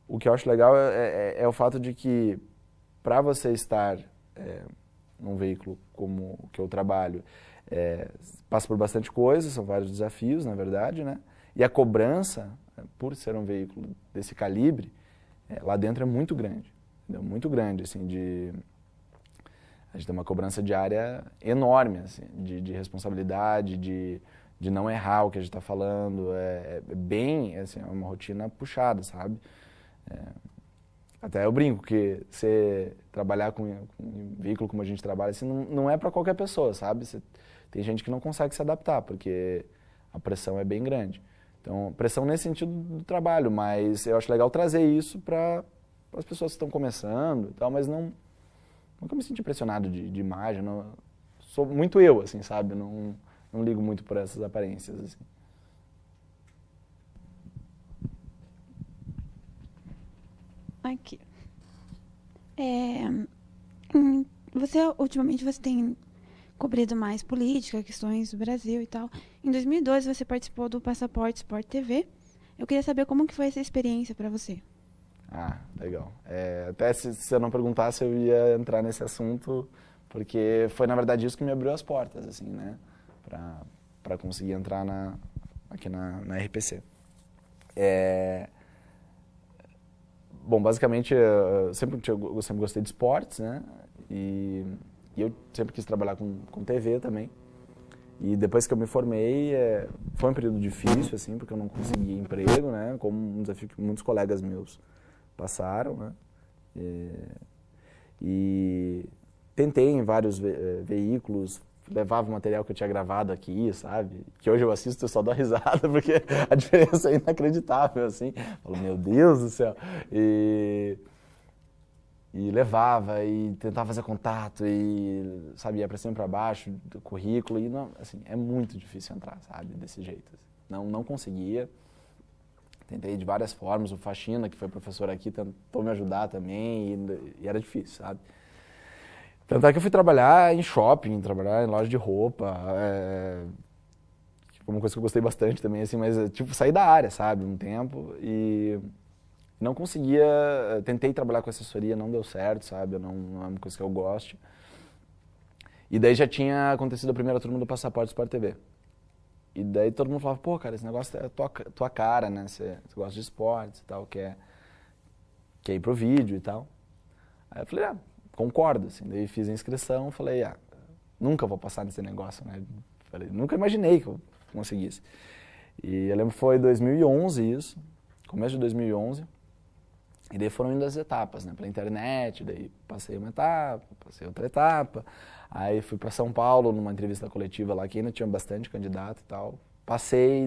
o que eu acho legal é o fato de que, para você estar num veículo como o que eu trabalho, passa por bastante coisa, são vários desafios, na verdade, né? E a cobrança, por ser um veículo desse calibre, lá dentro é muito grande, entendeu? Muito grande, assim, a gente tem uma cobrança diária enorme, assim, de responsabilidade, de não errar o que a gente está falando, bem, assim, é uma rotina puxada, sabe? Até eu brinco que você trabalhar com um veículo como a gente trabalha, assim, não é para qualquer pessoa, sabe? Tem gente que não consegue se adaptar, porque a pressão é bem grande. Então, pressão nesse sentido do trabalho, mas eu acho legal trazer isso para as pessoas que estão começando e tal, mas nunca me senti pressionado de imagem, sou muito eu, assim, sabe? Não ligo muito por essas aparências, assim. Aqui. Ultimamente, você tem cobrido mais política, questões do Brasil e tal. Em 2012, você participou do Passaporte Sport TV. Eu queria saber como que foi essa experiência para você. Ah, legal. Até se eu não perguntasse, eu ia entrar nesse assunto, porque foi, na verdade, isso que me abriu as portas, assim, né? Para conseguir entrar aqui na RPC. Bom, basicamente, eu sempre gostei de esportes, né? E eu sempre quis trabalhar com TV também. E depois que eu me formei, foi um período difícil, assim, porque eu não consegui emprego, né? Como um desafio que muitos colegas meus passaram, né? E tentei em vários veículos, levava o material que eu tinha gravado aqui, sabe? Que hoje eu assisto e só dou risada, porque a diferença é inacreditável, assim. Falo, meu Deus do céu! E levava e tentava fazer contato e, sabe, ia pra cima e pra baixo do currículo e, não, assim, é muito difícil entrar, sabe, desse jeito. Não conseguia. Tentei de várias formas, o Faxina, que foi professor aqui, tentou me ajudar também e era difícil, sabe. Tanto é que eu fui trabalhar em shopping, trabalhar em loja de roupa, foi uma coisa que eu gostei bastante também, assim, mas, tipo, saí da área, sabe, um tempo e não conseguia, tentei trabalhar com assessoria, não deu certo, sabe, não é uma coisa que eu goste. E daí já tinha acontecido a primeira turma do Passaporte Sport TV. E daí todo mundo falava, pô, cara, esse negócio é tua cara, né, você gosta de esportes e tal, quer ir pro vídeo e tal. Aí eu falei, concordo, assim, daí fiz a inscrição, falei, nunca vou passar nesse negócio, né, falei, nunca imaginei que eu conseguisse. E eu lembro que foi 2011 isso, começo de 2011, e daí foram indo as etapas, né, pela internet, daí passei uma etapa, passei outra etapa, aí fui para São Paulo numa entrevista coletiva lá, que ainda tinha bastante candidato e tal, passei,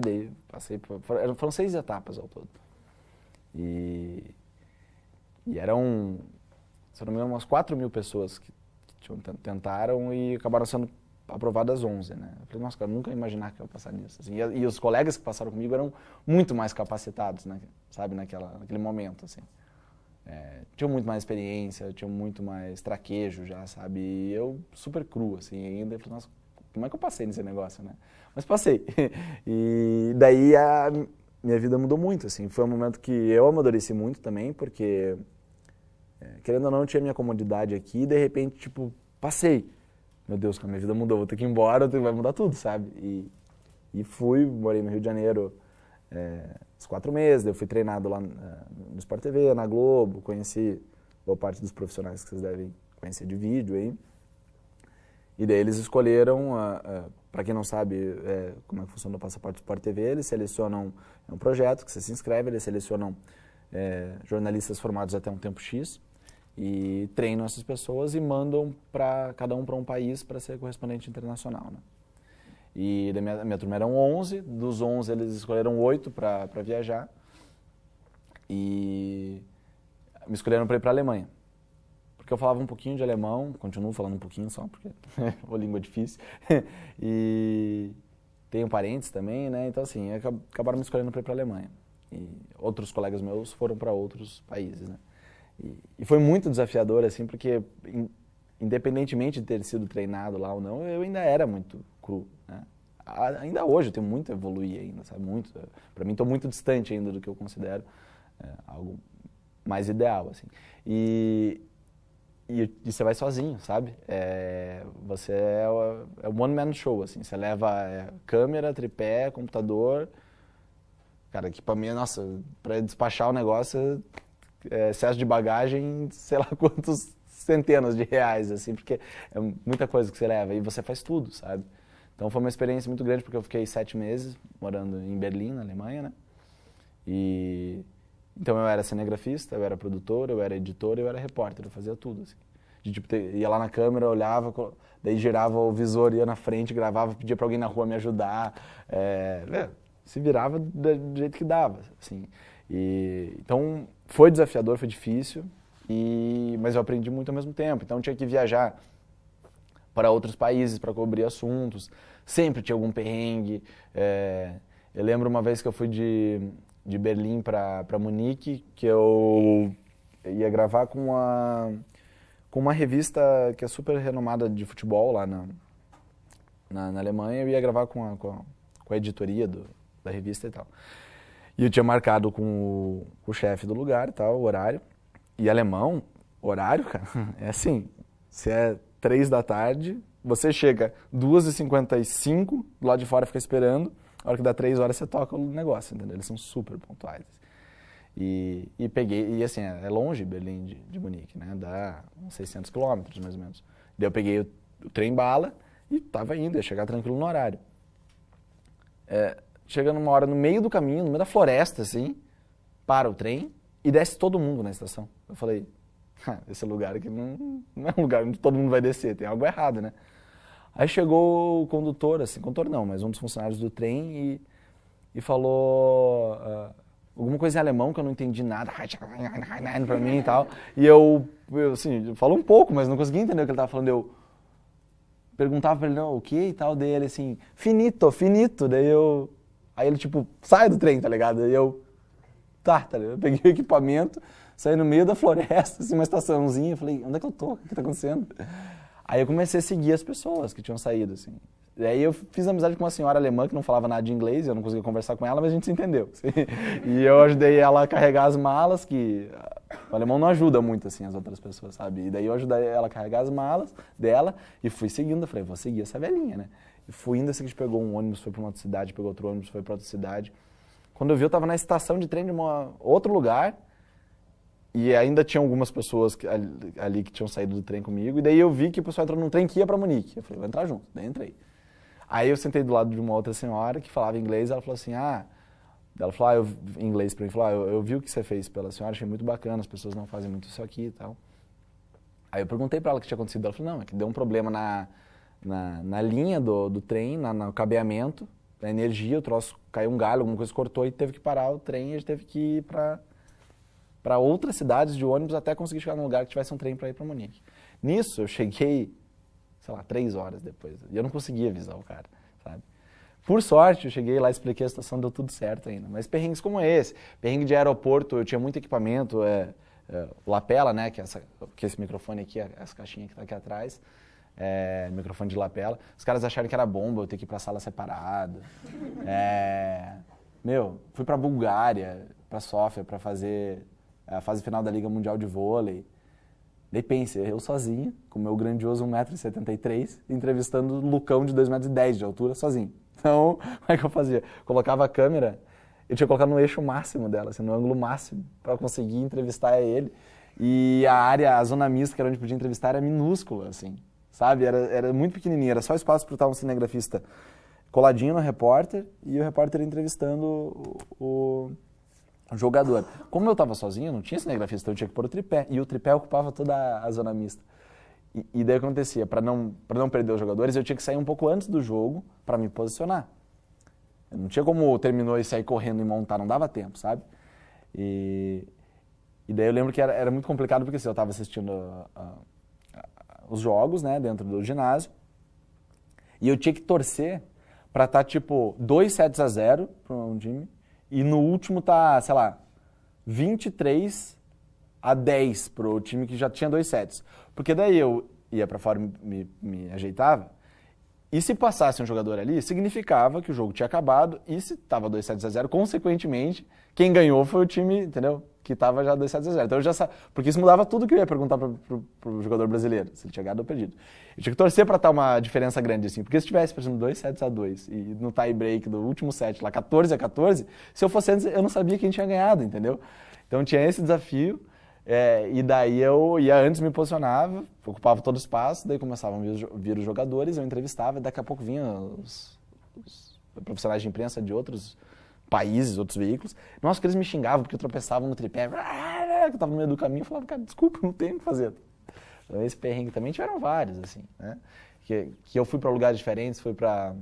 foram 6 etapas ao todo. E eram, se não me engano, umas 4.000 pessoas que tentaram e acabaram sendo aprovadas 11, né? Eu falei, nossa, cara, eu nunca ia imaginar que eu ia passar nisso. Assim, e os colegas que passaram comigo eram muito mais capacitados, né, sabe, naquele momento, assim. Tinham muito mais experiência, tinham muito mais traquejo já, sabe? E eu super cru, assim, ainda. Eu falei, nossa, como é que eu passei nesse negócio, né? Mas passei. E daí a minha vida mudou muito, assim. Foi um momento que eu amadureci muito também, porque, querendo ou não, eu tinha minha comodidade aqui e, de repente, tipo, passei. Meu Deus, a minha vida mudou, vou ter que ir embora, vai mudar tudo, sabe? E fui, morei no Rio de Janeiro uns 4 meses, eu fui treinado lá no Sport TV, na Globo, conheci boa parte dos profissionais que vocês devem conhecer de vídeo aí. E daí eles escolheram, para quem não sabe como é que funciona o Passaporte Sport TV, eles selecionam, é um projeto que você se inscreve, eles selecionam jornalistas formados até um tempo X e treinam essas pessoas e mandam cada um para um país para ser correspondente internacional, né? E da minha turma eram 11, dos 11 eles escolheram 8 para viajar e me escolheram para ir para a Alemanha. Porque eu falava um pouquinho de alemão, continuo falando um pouquinho só, porque é uma língua difícil. E tenho parentes também, né? Então, assim, acabaram me escolhendo para ir para a Alemanha. E outros colegas meus foram para outros países, né? E foi muito desafiador, assim, porque independentemente de ter sido treinado lá ou não, eu ainda era muito cru, né? Ainda hoje eu tenho muito a evoluir ainda, sabe? Muito. Para mim, estou muito distante ainda do que eu considero algo mais ideal, assim. E você vai sozinho, sabe? Você é o one-man show, assim. Você leva câmera, tripé, computador. Cara, equipamento, nossa, pra despachar o negócio, excesso de bagagem, sei lá quantos centenas de reais, assim, porque é muita coisa que você leva e você faz tudo, sabe? Então foi uma experiência muito grande, porque eu fiquei 7 meses morando em Berlim, na Alemanha, né? Então eu era cinegrafista, eu era produtor, eu era editor, eu era repórter, eu fazia tudo, assim. Ia lá na câmera, olhava, daí girava o visor, ia na frente, gravava, pedia pra alguém na rua me ajudar, se virava do jeito que dava, assim. Então foi desafiador, foi difícil, mas eu aprendi muito ao mesmo tempo. Então eu tinha que viajar para outros países para cobrir assuntos, sempre tinha algum perrengue. Eu lembro uma vez que eu fui de Berlim para Munique, que eu ia gravar com uma revista que é super renomada de futebol lá na Alemanha. Eu ia gravar com a editoria da revista e tal. E eu tinha marcado com o chefe do lugar e tal, o horário. E alemão, horário, cara, é assim, se é 3 da tarde, você chega 2h55, do lado de fora fica esperando, a hora que dá 3 horas você toca o negócio, entendeu? Eles são super pontuais. E peguei, e assim, é longe Berlim de Munique, né? Dá uns 600 quilômetros, mais ou menos. Daí eu peguei o trem bala e tava indo, ia chegar tranquilo no horário. Chega numa hora no meio do caminho, no meio da floresta, assim, para o trem e desce todo mundo na estação. Eu falei, esse lugar aqui não é um lugar onde todo mundo vai descer, tem algo errado, né? Aí chegou o condutor, assim, condutor não, mas um dos funcionários do trem e falou alguma coisa em alemão que eu não entendi nada, pra mim e tal. E eu assim, falou um pouco, mas não conseguia entender o que ele tava falando. Eu perguntava pra ele, não, o que e tal, daí ele assim, finito, aí ele tipo, sai do trem, tá ligado? E eu, tá ligado? Eu peguei o equipamento, saí no meio da floresta, assim, uma estaçãozinha, falei, onde é que eu tô? O que tá acontecendo? Aí eu comecei a seguir as pessoas que tinham saído, assim. E aí eu fiz amizade com uma senhora alemã que não falava nada de inglês, eu não conseguia conversar com ela, mas a gente se entendeu. Assim. E eu ajudei ela a carregar as malas, que o alemão não ajuda muito, assim, as outras pessoas, sabe? E daí eu ajudei ela a carregar as malas dela e fui seguindo. Eu falei, vou seguir essa velhinha, né? E fui indo, assim, que a gente pegou um ônibus, foi pra uma outra cidade, pegou outro ônibus, foi pra outra cidade. Quando eu vi, eu tava na estação de trem de outro lugar. E ainda tinha algumas pessoas ali que tinham saído do trem comigo. E daí eu vi que o pessoal entrou num trem que ia pra Munique. Eu falei, vou entrar junto. Daí entrei. Aí eu sentei do lado de uma outra senhora que falava inglês. Ela falou assim, ela falou, em inglês pra mim, falou, eu vi o que você fez pela senhora, achei muito bacana, as pessoas não fazem muito isso aqui e tal. Aí eu perguntei pra ela o que tinha acontecido. Ela falou, não, é que deu um problema na linha do trem, no cabeamento, da energia, o troço caiu um galho, alguma coisa cortou e teve que parar o trem e a gente teve que ir para outras cidades de ônibus até conseguir chegar num lugar que tivesse um trem para ir para Munique. Nisso, eu cheguei, sei lá, 3 horas depois. E eu não conseguia avisar o cara, sabe? Por sorte, eu cheguei lá, expliquei a situação, deu tudo certo ainda. Mas perrengues como esse, perrengue de aeroporto, eu tinha muito equipamento, lapela, né, que esse microfone aqui, essa caixinha que está aqui atrás, microfone de lapela. Os caras acharam que era bomba, eu ter que ir para sala separada. Fui para Bulgária, para Sófia, para fazer a fase final da Liga Mundial de Vôlei. Daí pensei, eu sozinho, com o meu grandioso 1,73 m, entrevistando o Lucão de 2,10 m de altura, sozinho. Então, como é que eu fazia? Colocava a câmera, eu tinha colocado no eixo máximo dela, assim, no ângulo máximo, para conseguir entrevistar ele. E a zona mista, que era onde podia entrevistar, era minúscula, assim, sabe? Era muito pequenininha, era só espaço para estar um cinegrafista coladinho no repórter e o repórter entrevistando o jogador. Como eu estava sozinho, eu não tinha cinegrafista, então eu tinha que pôr o tripé. E o tripé ocupava toda a zona mista. E daí acontecia, para não perder os jogadores, eu tinha que sair um pouco antes do jogo para me posicionar. Eu não tinha como terminou e sair correndo e montar, não dava tempo, sabe? E daí eu lembro que era muito complicado, porque assim, eu estava assistindo os jogos, né, dentro do ginásio, e eu tinha que torcer para estar, tipo, 2-0 para um time, e no último tá, sei lá, 23-10 pro time que já tinha 2 sets. Porque daí eu ia pra fora e me ajeitava, e se passasse um jogador ali, significava que o jogo tinha acabado, e se tava 2-0, consequentemente, quem ganhou foi o time, entendeu? que tava já 2-0. Então eu já sabia, porque isso mudava tudo que eu ia perguntar pro jogador brasileiro, se ele tinha ganhado ou perdido. Eu tinha que torcer para estar uma diferença grande assim, porque se tivesse, por exemplo, 2-2 e no tie break do último set lá 14-14, se eu fosse antes eu não sabia quem tinha ganhado, entendeu? Então tinha esse desafio. E daí eu ia antes, me posicionava, ocupava todo o espaço, daí começavam a vir os jogadores, eu entrevistava e daqui a pouco vinham os profissionais de imprensa de outros países, outros veículos. Nossa, que eles me xingavam porque eu tropeçava no tripé, que eu estava no meio do caminho, eu falava, cara, desculpa, não tenho o que fazer. Então esse perrengue também tiveram vários, assim, né? Que eu fui para lugares diferentes, fui para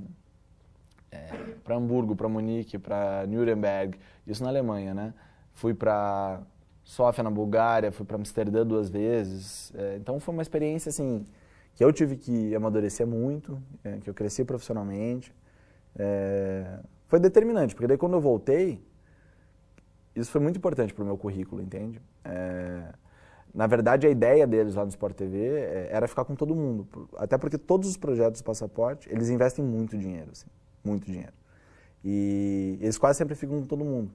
Hamburgo, para Munique, para Nuremberg, isso na Alemanha, né? Fui para Sófia, na Bulgária, fui para Amsterdã 2 vezes. Então foi uma experiência assim, que eu tive que amadurecer muito, que eu cresci profissionalmente. Foi determinante, porque daí quando eu voltei, isso foi muito importante para o meu currículo, entende? Na verdade, a ideia deles lá no Sport TV era ficar com todo mundo. Até porque todos os projetos do Passaporte, eles investem muito dinheiro, assim, muito dinheiro. E eles quase sempre ficam com todo mundo.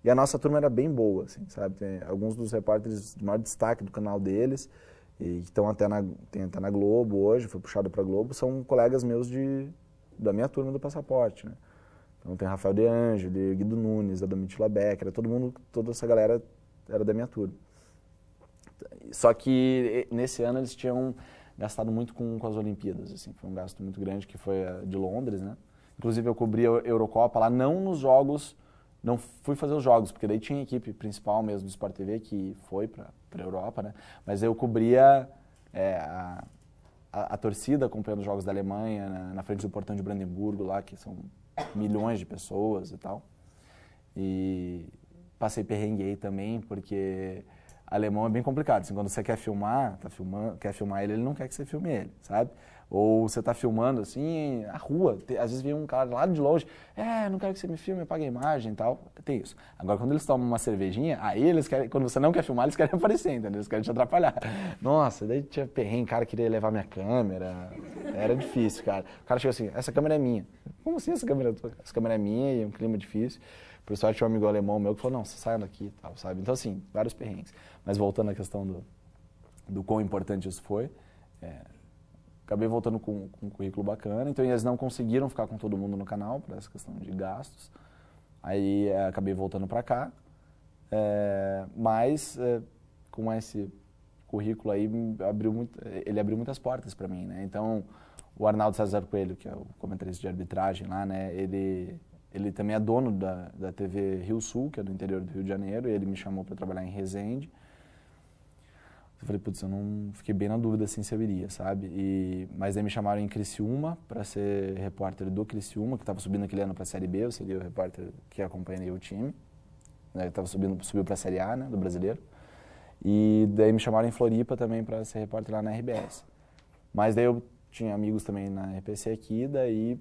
E a nossa turma era bem boa, assim, sabe? Tem alguns dos repórteres de maior destaque do canal deles, e que estão até na Globo hoje, foi puxado para a Globo, são colegas meus da minha turma do Passaporte, né? Então tem Rafael De Angeli, Guido Nunes, Adomitila Becker, toda essa galera era da minha turma. Só que nesse ano eles tinham gastado muito com as Olimpíadas, assim, foi um gasto muito grande, que foi a de Londres, né? Inclusive eu cobri a Eurocopa lá, não nos jogos. Não fui fazer os jogos, porque daí tinha a equipe principal mesmo do Sport TV que foi para a Europa, né? Mas eu cobria a torcida acompanhando os jogos da Alemanha, na frente do portão de Brandemburgo lá, que são milhões de pessoas e tal. E passei perrengue aí também, porque alemão é bem complicado. Assim, quando você quer filmar, quer filmar ele não quer que você filme ele, sabe? Ou você tá filmando assim, a rua, às vezes vem um cara lá de longe, não quero que você me filme, apaga a imagem e tal, tem isso. Agora, quando eles tomam uma cervejinha, aí eles querem, quando você não quer filmar, eles querem aparecer, entendeu? Eles querem te atrapalhar. Nossa, daí tinha perrengue, cara queria levar minha câmera, era difícil, cara. O cara chegou assim, essa câmera é minha. Como assim essa câmera? Essa câmera é minha e é um clima difícil. Por sorte, tinha um amigo alemão meu que falou, não, você sai daqui e tal, sabe? Então, assim, vários perrengues. Mas voltando à questão do quão importante isso foi, acabei voltando com um currículo bacana, então eles não conseguiram ficar com todo mundo no canal, por essa questão de gastos. Aí acabei voltando para cá, mas com esse currículo aí, ele abriu muitas portas para mim, né? Então, o Arnaldo César Coelho, que é o comentarista de arbitragem lá, né? Ele também é dono da TV Rio Sul, que é do interior do Rio de Janeiro, e ele me chamou para trabalhar em Resende. Eu falei, putz, eu não fiquei bem na dúvida assim se eu iria, sabe? Mas aí me chamaram em Criciúma para ser repórter do Criciúma, que estava subindo aquele ano para a Série B, eu seria o repórter que acompanharia o time. Né? Subiu para a Série A, né, do Brasileiro. E daí me chamaram em Floripa também para ser repórter lá na RBS. Mas daí eu tinha amigos também na RPC aqui, daí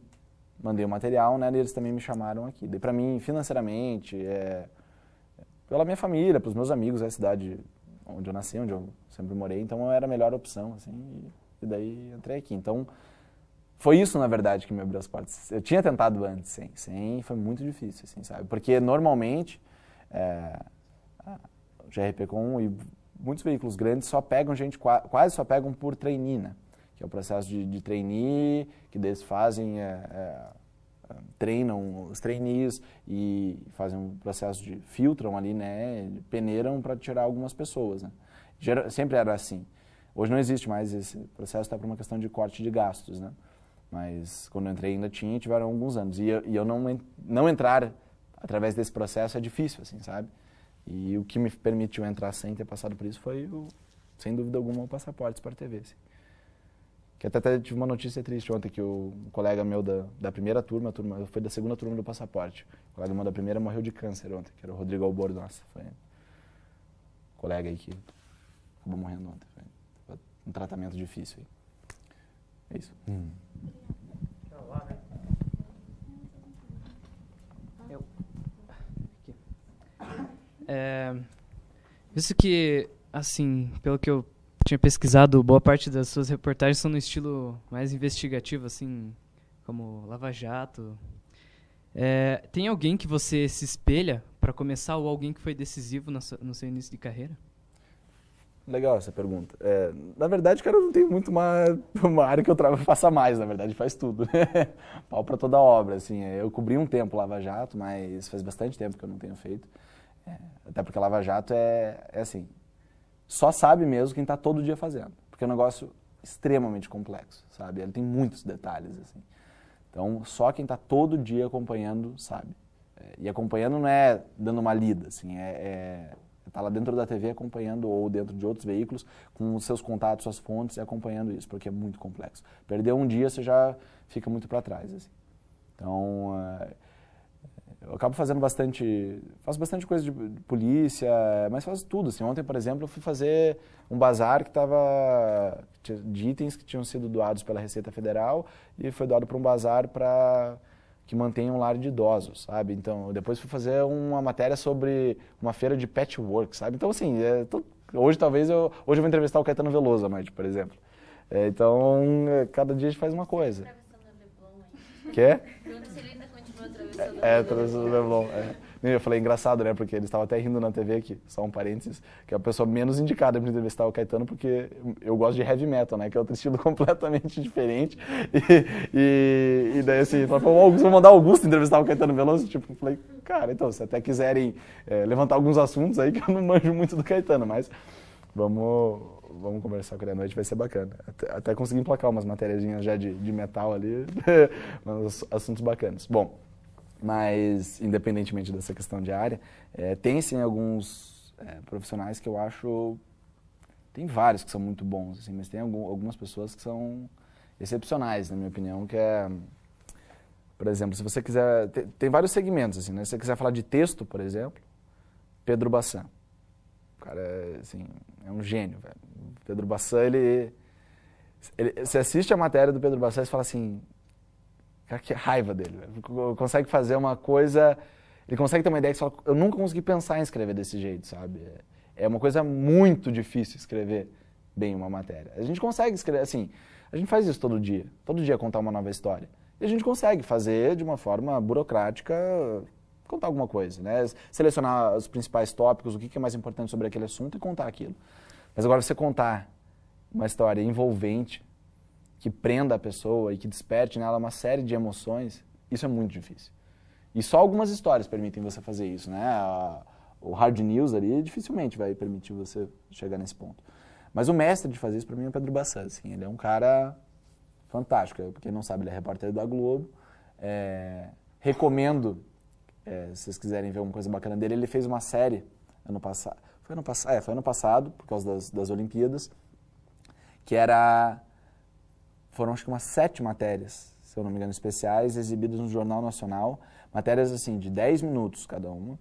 mandei o material, né, e eles também me chamaram aqui. Daí para mim, financeiramente, pela minha família, para os meus amigos, é a cidade onde eu nasci, onde eu sempre morei, então eu era a melhor opção, assim, e daí entrei aqui. Então, foi isso, na verdade, que me abriu as portas. Eu tinha tentado antes, sem foi muito difícil, assim, sabe? Porque, normalmente, o GRP.com e muitos veículos grandes só pegam gente, quase só pegam por trainee, né? Que é o processo de trainee, que eles fazem, treinam os trainees e fazem um processo de filtram ali, né, peneiram para tirar algumas pessoas, né. Sempre era assim. Hoje não existe mais esse processo, até por uma questão de corte de gastos, né. Mas quando eu entrei ainda tiveram alguns anos. E eu não entrar através desse processo é difícil, assim, sabe. E o que me permitiu entrar sem ter passado por isso foi, sem dúvida alguma, o Passaporte Sport TV, assim. Que até tive uma notícia triste ontem, que o colega meu da primeira turma, foi da segunda turma do Passaporte. O colega meu da primeira morreu de câncer ontem, que era o Rodrigo Albornoz. Foi um colega aí que acabou morrendo ontem. Foi um tratamento difícil aí. É isso. Visto que, assim, pelo que eu tinha pesquisado, boa parte das suas reportagens são no estilo mais investigativo, assim, como Lava Jato. Tem alguém que você se espelha para começar ou alguém que foi decisivo no seu início de carreira? Legal essa pergunta. Na verdade, cara, eu não tenho muito uma área que eu faça mais, na verdade, faz tudo, né? Pau para toda obra, assim. Eu cobri um tempo Lava Jato, mas faz bastante tempo que eu não tenho feito. Até porque Lava Jato é assim, só sabe mesmo quem está todo dia fazendo, porque é um negócio extremamente complexo, sabe? Ele tem muitos detalhes, assim. Então, só quem está todo dia acompanhando sabe. E acompanhando não é dando uma lida, assim, tá lá dentro da TV acompanhando ou dentro de outros veículos com os seus contatos, suas fontes e acompanhando isso, porque é muito complexo. Perder um dia você já fica muito para trás, assim. Então, eu acabo faço bastante coisa de polícia, mas faço tudo, assim. Ontem, por exemplo, eu fui fazer um bazar de itens que tinham sido doados pela Receita Federal e foi doado para um bazar que mantém um lar de idosos, sabe? Então, depois fui fazer uma matéria sobre uma feira de patchwork, sabe? Então, assim, hoje eu vou entrevistar o Caetano Veloso à noite, por exemplo. Então, cada dia a gente faz uma coisa. Quer? Pergunta se ele ainda continua atravessando atravessando o Leblon. Eu falei engraçado, né? Porque eles estavam até rindo na TV aqui, só um parênteses, que é a pessoa menos indicada para entrevistar o Caetano, porque eu gosto de heavy metal, né? Que é outro estilo completamente diferente. E daí assim, vou mandar o Augusto entrevistar o Caetano Veloso. Tipo, eu falei, cara, então, se até quiserem levantar alguns assuntos aí, que eu não manjo muito do Caetano, mas vamos conversar com ele à noite, vai ser bacana. Até conseguir emplacar umas matériazinhas já de metal ali, uns assuntos bacanas. Bom, mas independentemente dessa questão de área, tem sim alguns profissionais que eu acho... Tem vários que são muito bons, assim, mas tem algumas pessoas que são excepcionais, na minha opinião, que por exemplo, se você quiser... Tem vários segmentos, assim, né? Se você quiser falar de texto, por exemplo, Pedro Bassan. O cara, assim, é um gênio, velho. Pedro Bassan, você assiste a matéria do Pedro Bassan e fala assim, cara, que raiva dele, velho. Consegue fazer uma coisa, ele consegue ter uma ideia que você fala, eu nunca consegui pensar em escrever desse jeito, sabe? É uma coisa muito difícil escrever bem uma matéria. A gente consegue escrever, assim, a gente faz isso todo dia contar uma nova história. E a gente consegue fazer de uma forma burocrática, contar alguma coisa, né? Selecionar os principais tópicos, o que é mais importante sobre aquele assunto e contar aquilo. Mas agora você contar uma história envolvente, que prenda a pessoa e que desperte nela uma série de emoções, isso é muito difícil. E só algumas histórias permitem você fazer isso, né? O hard news ali dificilmente vai permitir você chegar nesse ponto. Mas o mestre de fazer isso para mim é o Pedro Bassan, assim. Ele é um cara fantástico. Pra quem não sabe, ele é repórter da Globo. Recomendo, se vocês quiserem ver uma coisa bacana dele, ele fez uma série ano passado. Foi ano passado, por causa das Olimpíadas, que foram acho que umas 7 matérias, se eu não me engano, especiais, exibidas no Jornal Nacional, matérias assim de 10 minutos cada uma,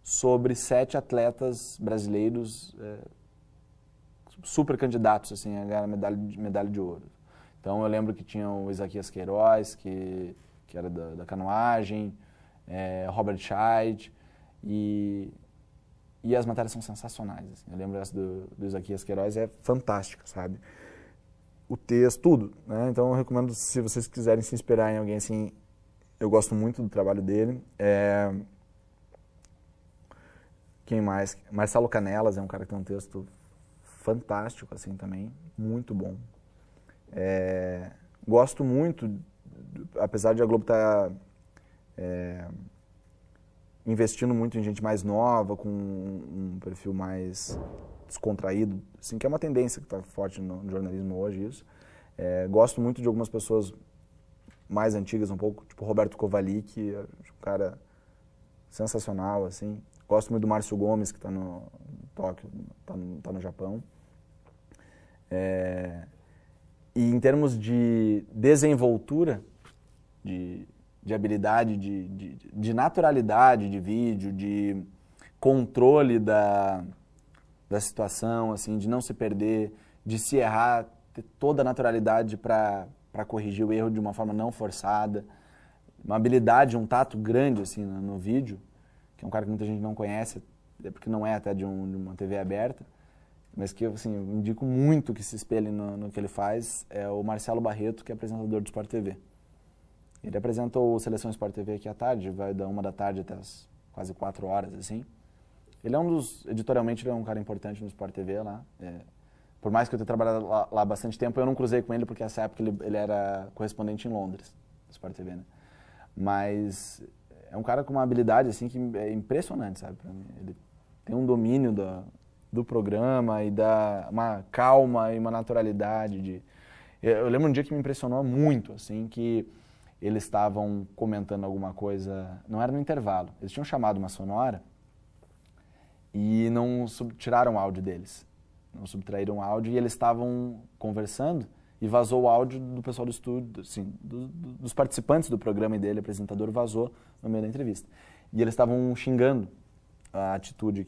sobre 7 atletas brasileiros super candidatos assim, a ganhar medalha de ouro. Então eu lembro que tinha o Isaquias Queiroz, que era da canoagem, Robert Scheid, e as matérias são sensacionais. Assim. Eu lembro essa do Isaquias Queiroz, é fantástica, sabe? O texto, tudo, né? Então eu recomendo, se vocês quiserem se inspirar em alguém assim, eu gosto muito do trabalho dele. Quem mais? Marcelo Canelas é um cara que tem um texto fantástico, assim, também, muito bom. Gosto muito, apesar de a Globo estar investindo muito em gente mais nova, com um perfil mais descontraído, assim, que é uma tendência que está forte no jornalismo hoje, isso. Gosto muito de algumas pessoas mais antigas um pouco, tipo Roberto Kovalik, um cara sensacional, assim. Gosto muito do Márcio Gomes, que está no Tóquio, está no Japão. E em termos de desenvoltura, de habilidade, de naturalidade de vídeo, de controle da situação, assim, de não se perder, de se errar, ter toda a naturalidade para corrigir o erro de uma forma não forçada. Uma habilidade, um tato grande assim, no vídeo, que é um cara que muita gente não conhece, porque não é até de uma TV aberta, mas que assim, eu indico muito que se espelhe no que ele faz, é o Marcelo Barreto, que é apresentador do Sport TV. Ele apresentou o Seleção Sport TV aqui à tarde, vai da 1 da tarde até as quase 4 horas, assim. Ele é editorialmente, ele é um cara importante no Sport TV lá. Por mais que eu tenha trabalhado lá bastante tempo, eu não cruzei com ele, porque nessa época ele era correspondente em Londres, do Sport TV, né? Mas é um cara com uma habilidade, assim, que é impressionante, sabe, pra mim. Ele tem um domínio do programa e uma calma e uma naturalidade. Eu lembro um dia que me impressionou muito, assim, que eles estavam comentando alguma coisa, não era no intervalo, eles tinham chamado uma sonora e não tiraram o áudio deles, não subtraíram o áudio, e eles estavam conversando e vazou o áudio do pessoal do estúdio, assim, dos participantes do programa e dele, apresentador, vazou no meio da entrevista. E eles estavam xingando a atitude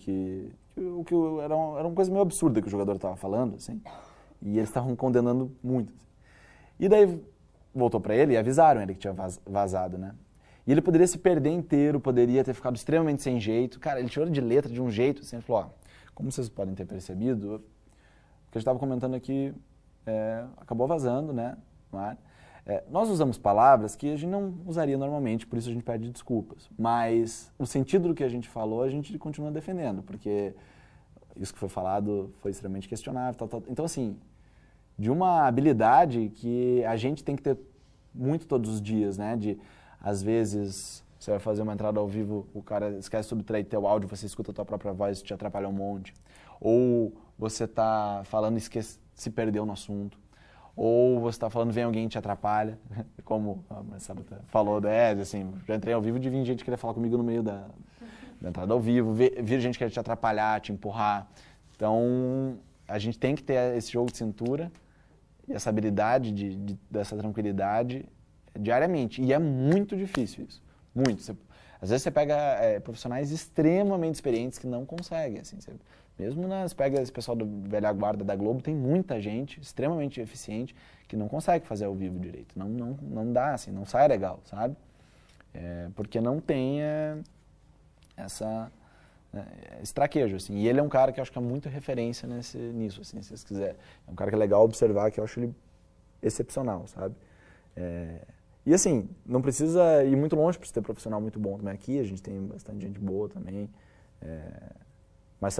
era uma coisa meio absurda que o jogador estava falando, assim, e eles estavam condenando muito. Assim. E daí voltou para ele e avisaram ele que tinha vazado, né? E ele poderia se perder inteiro, poderia ter ficado extremamente sem jeito. Cara, ele tirou de letra de um jeito, assim, ele falou, como vocês podem ter percebido, o que a gente estava comentando aqui acabou vazando, né, no ar. Nós usamos palavras que a gente não usaria normalmente, por isso a gente pede desculpas. Mas o sentido do que a gente falou, a gente continua defendendo, porque isso que foi falado foi extremamente questionável, tal. Então, assim, de uma habilidade que a gente tem que ter muito todos os dias, né, às vezes, você vai fazer uma entrada ao vivo, o cara esquece de subtrair teu áudio, você escuta a tua própria voz, te atrapalha um monte. Ou você está falando e se perdeu no assunto. Ou você está falando, vem alguém e te atrapalha. Como a Marcela falou, assim, já entrei ao vivo e vi gente querer falar comigo no meio da entrada ao vivo, vir gente querer te atrapalhar, te empurrar. Então, a gente tem que ter esse jogo de cintura e essa habilidade dessa tranquilidade diariamente. E é muito difícil isso. Muito. Às vezes você pega profissionais extremamente experientes que não conseguem. Assim, mesmo você pega esse pessoal do velha guarda da Globo, tem muita gente extremamente eficiente que não consegue fazer ao vivo direito. Não dá, assim, não sai legal, sabe? Porque não tem esse traquejo, assim. E ele é um cara que eu acho que é muito referência nisso, assim, se vocês quiserem. É um cara que é legal observar, que eu acho ele excepcional, sabe? E assim, não precisa ir muito longe para ter profissional muito bom também aqui, a gente tem bastante gente boa também.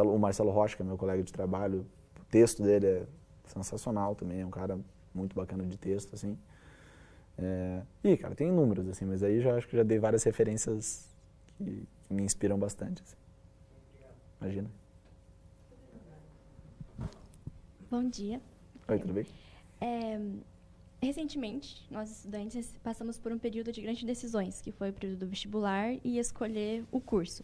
O Marcelo Rocha, que é meu colega de trabalho, o texto dele é sensacional também, é um cara muito bacana de texto, assim. E, cara, tem inúmeros, assim, mas aí acho que já dei várias referências que me inspiram bastante, assim. Imagina. Bom dia. Oi, tudo bem? Recentemente, nós estudantes passamos por um período de grandes decisões, que foi o período do vestibular e escolher o curso.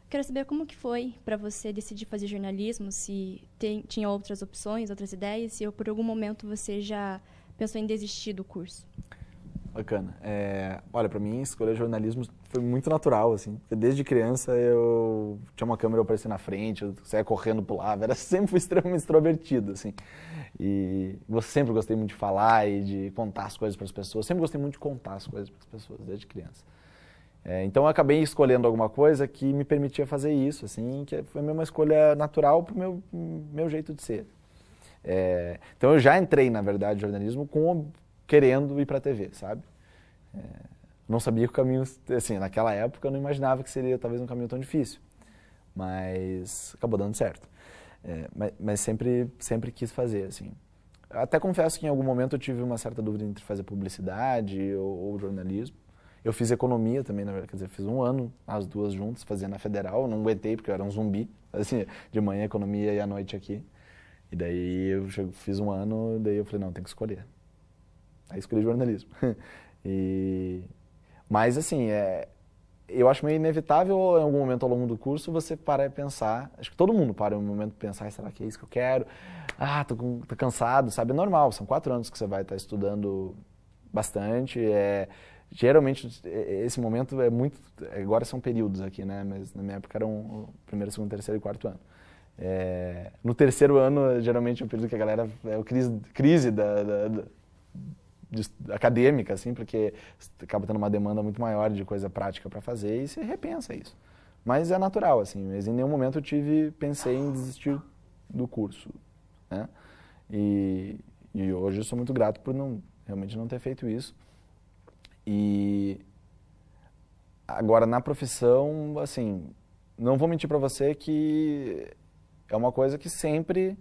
Quero saber como que foi para você decidir fazer jornalismo, se tinha outras opções, outras ideias, se por algum momento você já pensou em desistir do curso. Bacana. Olha, para mim, escolher jornalismo foi muito natural, assim, porque desde criança eu tinha uma câmera aparecendo na frente, eu saía correndo, pulava, sempre fui extremamente extrovertido, assim. E eu sempre gostei muito de falar e de contar as coisas para as pessoas, sempre gostei muito de contar as coisas para as pessoas, desde criança. Então eu acabei escolhendo alguma coisa que me permitia fazer isso, assim, que foi uma escolha natural para o meu jeito de ser. Então eu já entrei, na verdade, no jornalismo querendo ir para a TV, sabe? Não sabia que o caminho, assim, naquela época eu não imaginava que seria talvez um caminho tão difícil, mas acabou dando certo. Mas sempre quis fazer, assim. Até confesso que em algum momento eu tive uma certa dúvida entre fazer publicidade ou jornalismo. Eu fiz economia também, na verdade, quer dizer, fiz um ano, as duas juntas, fazia na Federal, não aguentei porque eu era um zumbi, assim, de manhã economia e à noite aqui. E daí eu fiz um ano, daí eu falei, não, tem que escolher. Aí escolhi jornalismo. Mas assim, eu acho meio inevitável em algum momento ao longo do curso você parar e pensar, acho que todo mundo para em um momento e pensar, será que é isso que eu quero? Tô cansado, sabe? É normal, são 4 anos que você vai estar estudando bastante, geralmente esse momento é muito, agora são períodos aqui, né? Mas na minha época eram o primeiro, segundo, terceiro e quarto ano. No terceiro ano, geralmente é o período que a galera, é o crise acadêmica, assim, porque acaba tendo uma demanda muito maior de coisa prática para fazer e você repensa isso. Mas é natural, assim, mas em nenhum momento pensei em desistir do curso, né? E hoje eu sou muito grato por realmente não ter feito isso. E Agora, na profissão, assim, não vou mentir para você que é uma coisa que sempre...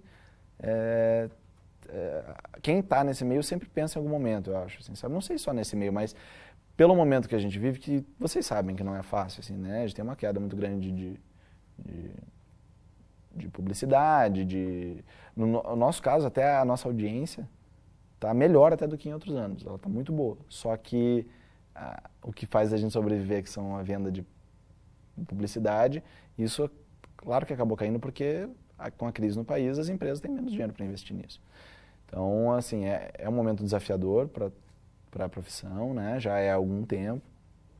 quem está nesse meio sempre pensa em algum momento, eu acho. Assim, sabe? Não sei só nesse meio, mas pelo momento que a gente vive, que vocês sabem que não é fácil, assim, né? A gente tem uma queda muito grande de publicidade, no nosso caso, até a nossa audiência está melhor até do que em outros anos. Ela está muito boa. Só que o que faz a gente sobreviver, que são a venda de publicidade, isso, claro que acabou caindo porque com a crise no país, as empresas têm menos dinheiro para investir nisso. Então, assim, é um momento desafiador para a profissão, né? Já é há algum tempo,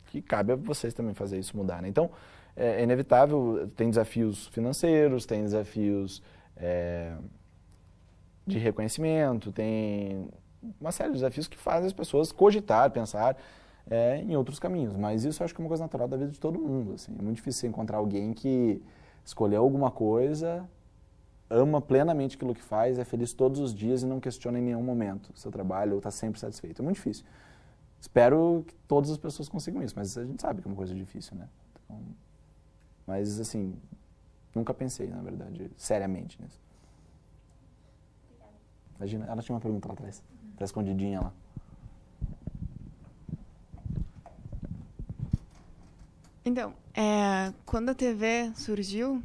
que cabe a vocês também fazer isso mudar, né? Então, é inevitável, tem desafios financeiros, tem desafios de reconhecimento, tem uma série de desafios que fazem as pessoas cogitar, pensar em outros caminhos. Mas isso eu acho que é uma coisa natural da vida de todo mundo, assim. É muito difícil você encontrar alguém que escolheu alguma coisa, ama plenamente aquilo que faz, é feliz todos os dias e não questiona em nenhum momento o seu trabalho ou está sempre satisfeito. É muito difícil. Espero que todas as pessoas consigam isso, mas a gente sabe que é uma coisa difícil, né? Então, mas, assim, nunca pensei, na verdade, seriamente nisso. Imagina, ela tinha uma pergunta lá atrás. Está escondidinha lá. Então, quando a TV surgiu,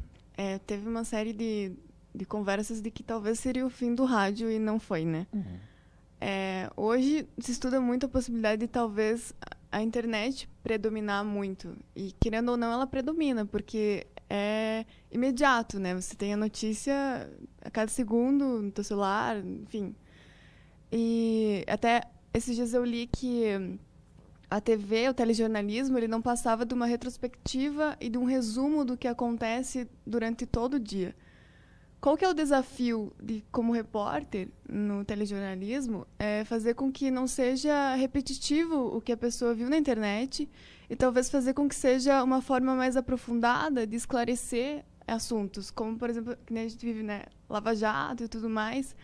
teve uma série de conversas de que talvez seria o fim do rádio e não foi, né? Uhum. Hoje se estuda muito a possibilidade de talvez a internet predominar muito. E, querendo ou não, ela predomina, porque é imediato, né? Você tem a notícia a cada segundo no teu celular, enfim. E até esses dias eu li que a TV, o telejornalismo, ele não passava de uma retrospectiva e de um resumo do que acontece durante todo o dia. Qual que é o desafio como repórter no telejornalismo? É fazer com que não seja repetitivo o que a pessoa viu na internet e talvez fazer com que seja uma forma mais aprofundada de esclarecer assuntos, como, por exemplo, que a gente vive, né, Lava Jato e tudo mais.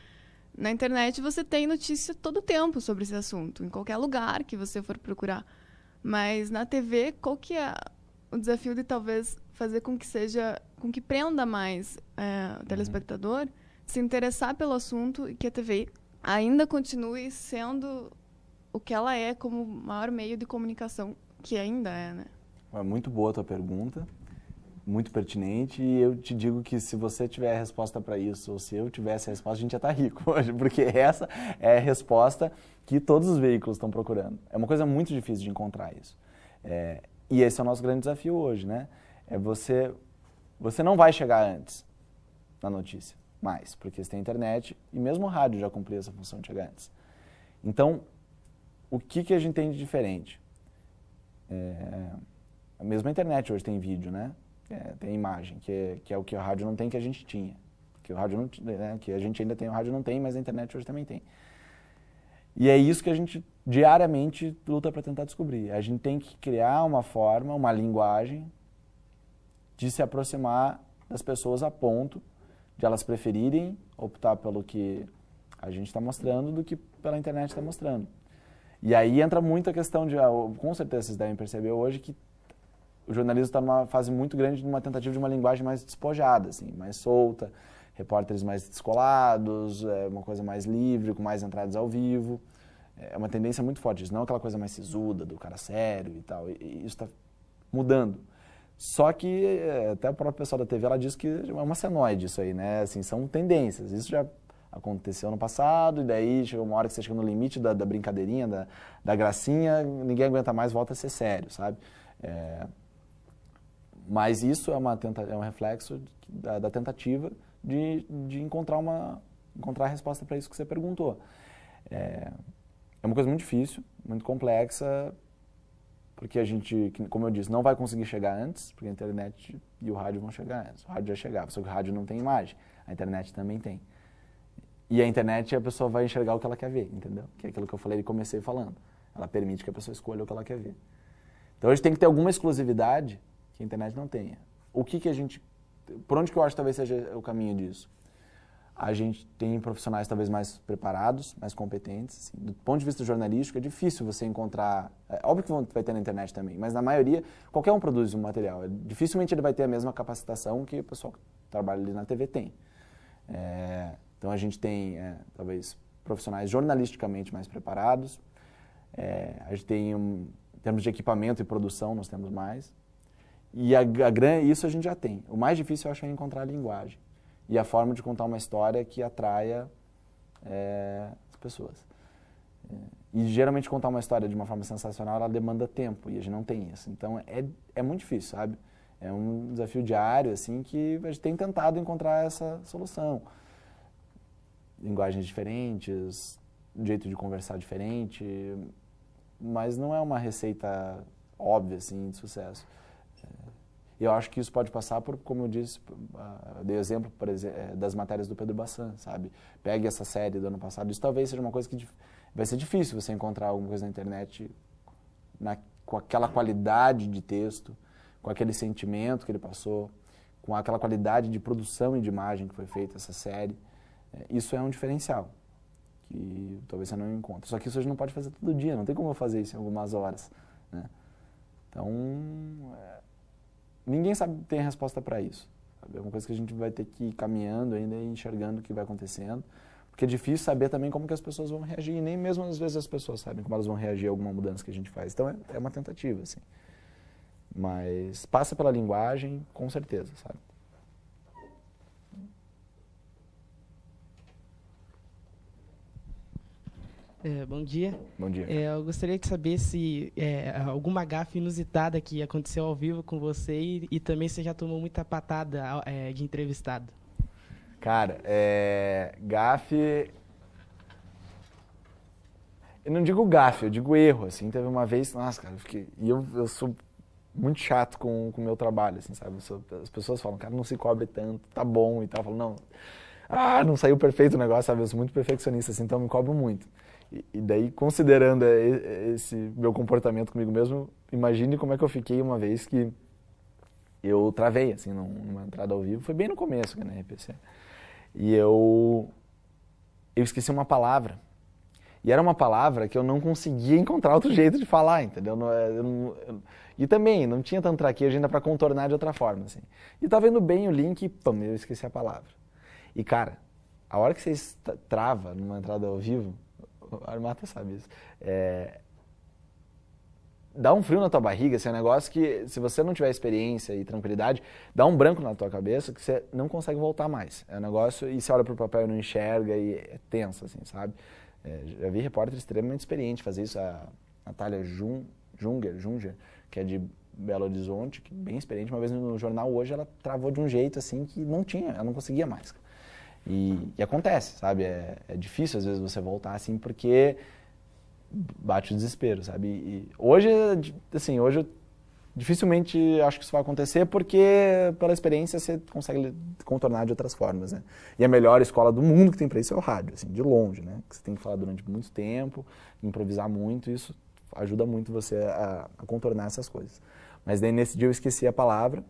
Na internet você tem notícia todo o tempo sobre esse assunto, em qualquer lugar que você for procurar. Mas na TV, qual que é o desafio de talvez fazer com que prenda mais o telespectador, se interessar pelo assunto e que a TV ainda continue sendo o que ela é como maior meio de comunicação, que ainda é, né? É muito boa a tua pergunta, muito pertinente, e eu te digo que se você tiver a resposta para isso, ou se eu tivesse a resposta, a gente já está rico hoje, porque essa é a resposta que todos os veículos estão procurando. É uma coisa muito difícil de encontrar isso. E esse é o nosso grande desafio hoje, né? Você não vai chegar antes na notícia, mais, porque você tem internet e mesmo o rádio já cumpriu essa função de chegar antes. Então, o que a gente tem de diferente? A mesma internet hoje tem vídeo, né? Tem imagem, que é o que a rádio não tem, que a gente tinha. Que o rádio não, né? Que a gente ainda tem, o rádio não tem, mas a internet hoje também tem. E é isso que a gente diariamente luta para tentar descobrir. A gente tem que criar uma forma, uma linguagem de se aproximar das pessoas a ponto de elas preferirem optar pelo que a gente está mostrando do que pela internet está mostrando. E aí entra muito a questão de, com certeza vocês devem perceber hoje que o jornalismo está numa fase muito grande de uma tentativa de uma linguagem mais despojada, assim, mais solta, repórteres mais descolados, uma coisa mais livre, com mais entradas ao vivo. É uma tendência muito forte, isso não é aquela coisa mais sisuda, do cara sério e tal, e isso está mudando. Só que até o próprio pessoal da TV, ela diz que é uma senoide isso aí, né? Assim, são tendências, isso já aconteceu no passado, e daí chega uma hora que você chega no limite da brincadeirinha, da gracinha, ninguém aguenta mais, volta a ser sério, sabe? Mas isso é um reflexo da tentativa de encontrar a resposta para isso que você perguntou. É uma coisa muito difícil, muito complexa, porque a gente, como eu disse, não vai conseguir chegar antes, porque a internet e o rádio vão chegar antes. O rádio já chegava, só que o rádio não tem imagem, a internet também tem. E a internet, a pessoa vai enxergar o que ela quer ver, entendeu? Que é aquilo que eu falei e comecei falando. Ela permite que a pessoa escolha o que ela quer ver. Então a gente tem que ter alguma exclusividade que a internet não tenha. Por onde que eu acho que talvez seja o caminho disso? A gente tem profissionais talvez mais preparados, mais competentes. Assim. Do ponto de vista jornalístico, é difícil você encontrar... É óbvio que vai ter na internet também, mas na maioria, qualquer um produz um material. Dificilmente ele vai ter a mesma capacitação que o pessoal que trabalha ali na TV tem. Então a gente tem, talvez, profissionais jornalisticamente mais preparados. A gente tem, em termos de equipamento e produção, nós temos mais. E isso a gente já tem. O mais difícil, eu acho, é encontrar a linguagem. E a forma de contar uma história que atraia as pessoas. E geralmente contar uma história de uma forma sensacional, ela demanda tempo, e a gente não tem isso. Então é muito difícil, sabe? É um desafio diário, assim, que a gente tem tentado encontrar essa solução. Linguagens diferentes, um jeito de conversar diferente, mas não é uma receita óbvia, assim, de sucesso. Eu acho que isso pode passar por, como eu disse, eu dei exemplo, por exemplo, das matérias do Pedro Bassan, sabe? Pegue essa série do ano passado, isso talvez seja uma coisa que vai ser difícil você encontrar alguma coisa na internet com aquela qualidade de texto, com aquele sentimento que ele passou, com aquela qualidade de produção e de imagem que foi feita essa série. Isso é um diferencial, que talvez você não encontre. Só que isso a gente não pode fazer todo dia, não tem como eu fazer isso em algumas horas, né? Então, ninguém tem a resposta para isso. Sabe? É uma coisa que a gente vai ter que ir caminhando ainda e enxergando o que vai acontecendo, porque é difícil saber também como que as pessoas vão reagir, e nem mesmo às vezes as pessoas sabem como elas vão reagir a alguma mudança que a gente faz. Então é uma tentativa, assim. Mas passa pela linguagem, com certeza, sabe? Bom dia. Bom dia. Eu gostaria de saber se alguma gafe inusitada que aconteceu ao vivo com você e também você já tomou muita patada de entrevistado. Cara, gafe... Eu não digo gafe, eu digo erro, assim. Teve uma vez... Nossa, cara, eu sou muito chato com o meu trabalho, assim, sabe? As pessoas falam, cara, não se cobre tanto, tá bom e tal. Eu falo, não... não saiu perfeito o negócio, sabe? Eu sou muito perfeccionista, assim, então eu me cobro muito. E daí, considerando esse meu comportamento comigo mesmo, imagine como é que eu fiquei uma vez que eu travei, assim, numa entrada ao vivo. Foi bem no começo, né, na RPC. E eu esqueci uma palavra. E era uma palavra que eu não conseguia encontrar outro jeito de falar, entendeu? E também, não tinha tanto traquejo ainda para contornar de outra forma, assim. E tava indo bem o link e, pam, eu esqueci a palavra. E, cara, a hora que você trava numa entrada ao vivo, a Armata sabe isso, dá um frio na tua barriga, assim, é um negócio que, se você não tiver experiência e tranquilidade, dá um branco na tua cabeça que você não consegue voltar mais. É um negócio, e você olha pro papel e não enxerga, e é tenso, assim, sabe? Já vi repórter extremamente experiente fazer isso, a Natália Junger, que é de Belo Horizonte, que é bem experiente, uma vez no jornal hoje ela travou de um jeito, assim, que ela não conseguia mais. E acontece, sabe? É difícil às vezes você voltar assim, porque bate o desespero, sabe? E hoje, assim, eu dificilmente acho que isso vai acontecer, porque pela experiência você consegue contornar de outras formas, né? E a melhor escola do mundo que tem para isso é o rádio, assim, de longe, né? Que você tem que falar durante muito tempo, improvisar muito, isso ajuda muito você a contornar essas coisas. Mas daí nesse dia eu esqueci a palavra,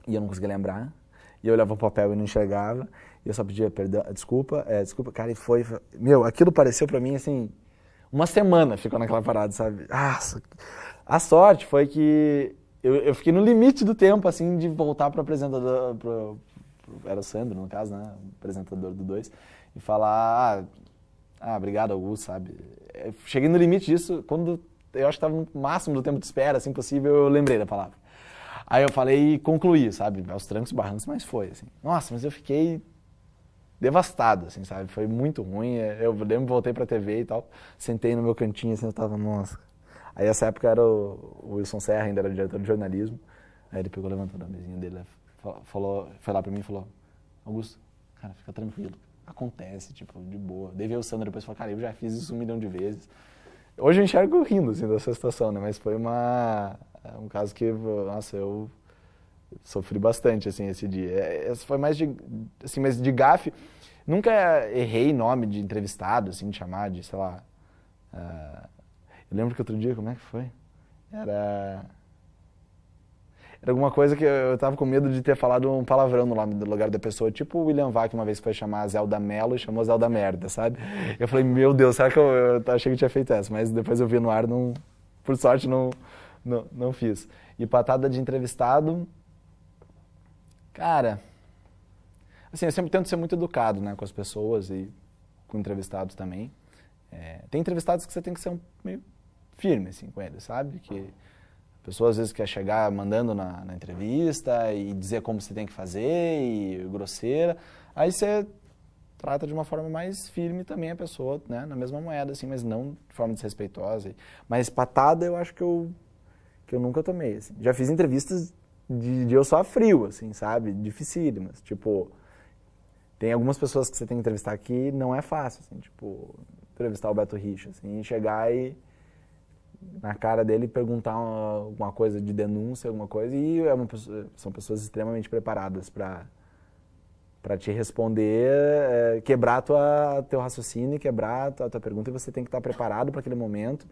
e eu não conseguia lembrar, e eu olhava o papel e não enxergava, e eu só pedia perdão, desculpa, cara, e foi... Meu, aquilo pareceu pra mim, assim, uma semana ficou naquela parada, sabe? A sorte foi que eu fiquei no limite do tempo, assim, de voltar pro apresentador, era o Sandro, no caso, né, o apresentador do 2, e falar, obrigado, Augusto, sabe? Eu cheguei no limite disso, quando eu acho que estava no máximo do tempo de espera, assim, possível, eu lembrei da palavra. Aí eu falei e concluí, sabe? Aos trancos e barrancos, mas foi, assim. Nossa, mas eu fiquei devastado, assim, sabe? Foi muito ruim. Eu lembro, voltei pra TV e tal, sentei no meu cantinho, assim, eu tava, nossa. Aí essa época era o Wilson Serra, ainda era diretor de jornalismo. Aí ele pegou, levantou da mesinha dele, foi lá pra mim e falou, Augusto, cara, fica tranquilo. Acontece, tipo, de boa. Daí veio o Sandro depois e falou, cara, eu já fiz isso 1 milhão de vezes. Hoje eu enxergo rindo, assim, dessa situação, né? Mas foi um caso que, nossa, eu sofri bastante, assim, esse dia. Essa foi mais de, assim, mas de gafe. Nunca errei nome de entrevistado, assim, de chamar de, sei lá... eu lembro que outro dia, como é que foi? era alguma coisa que eu tava com medo de ter falado um palavrão no lugar da pessoa, tipo o William Vac uma vez foi chamar a Zelda Mello e chamou Zelda Merda, sabe? Eu falei, meu Deus, será que eu achei que eu tinha feito essa? Mas depois eu vi no ar, por sorte não fiz. E patada de entrevistado, cara, assim, eu sempre tento ser muito educado, né, com as pessoas e com entrevistados também. Tem entrevistados que você tem que ser meio firme, assim, com eles, sabe? Que a pessoa às vezes quer chegar mandando na entrevista e dizer como você tem que fazer e grosseira. Aí você trata de uma forma mais firme também a pessoa, né, na mesma moeda, assim, mas não de forma desrespeitosa. Mas patada eu acho que eu nunca tomei, assim. Já fiz entrevistas de eu só frio, assim, sabe? Dificílimas. Tipo, tem algumas pessoas que você tem que entrevistar que não é fácil, assim, tipo, entrevistar o Beto Richa, assim, e chegar e na cara dele perguntar alguma coisa de denúncia, alguma coisa, e são pessoas extremamente preparadas para te responder, quebrar teu raciocínio, quebrar a tua pergunta, e você tem que estar preparado para aquele momento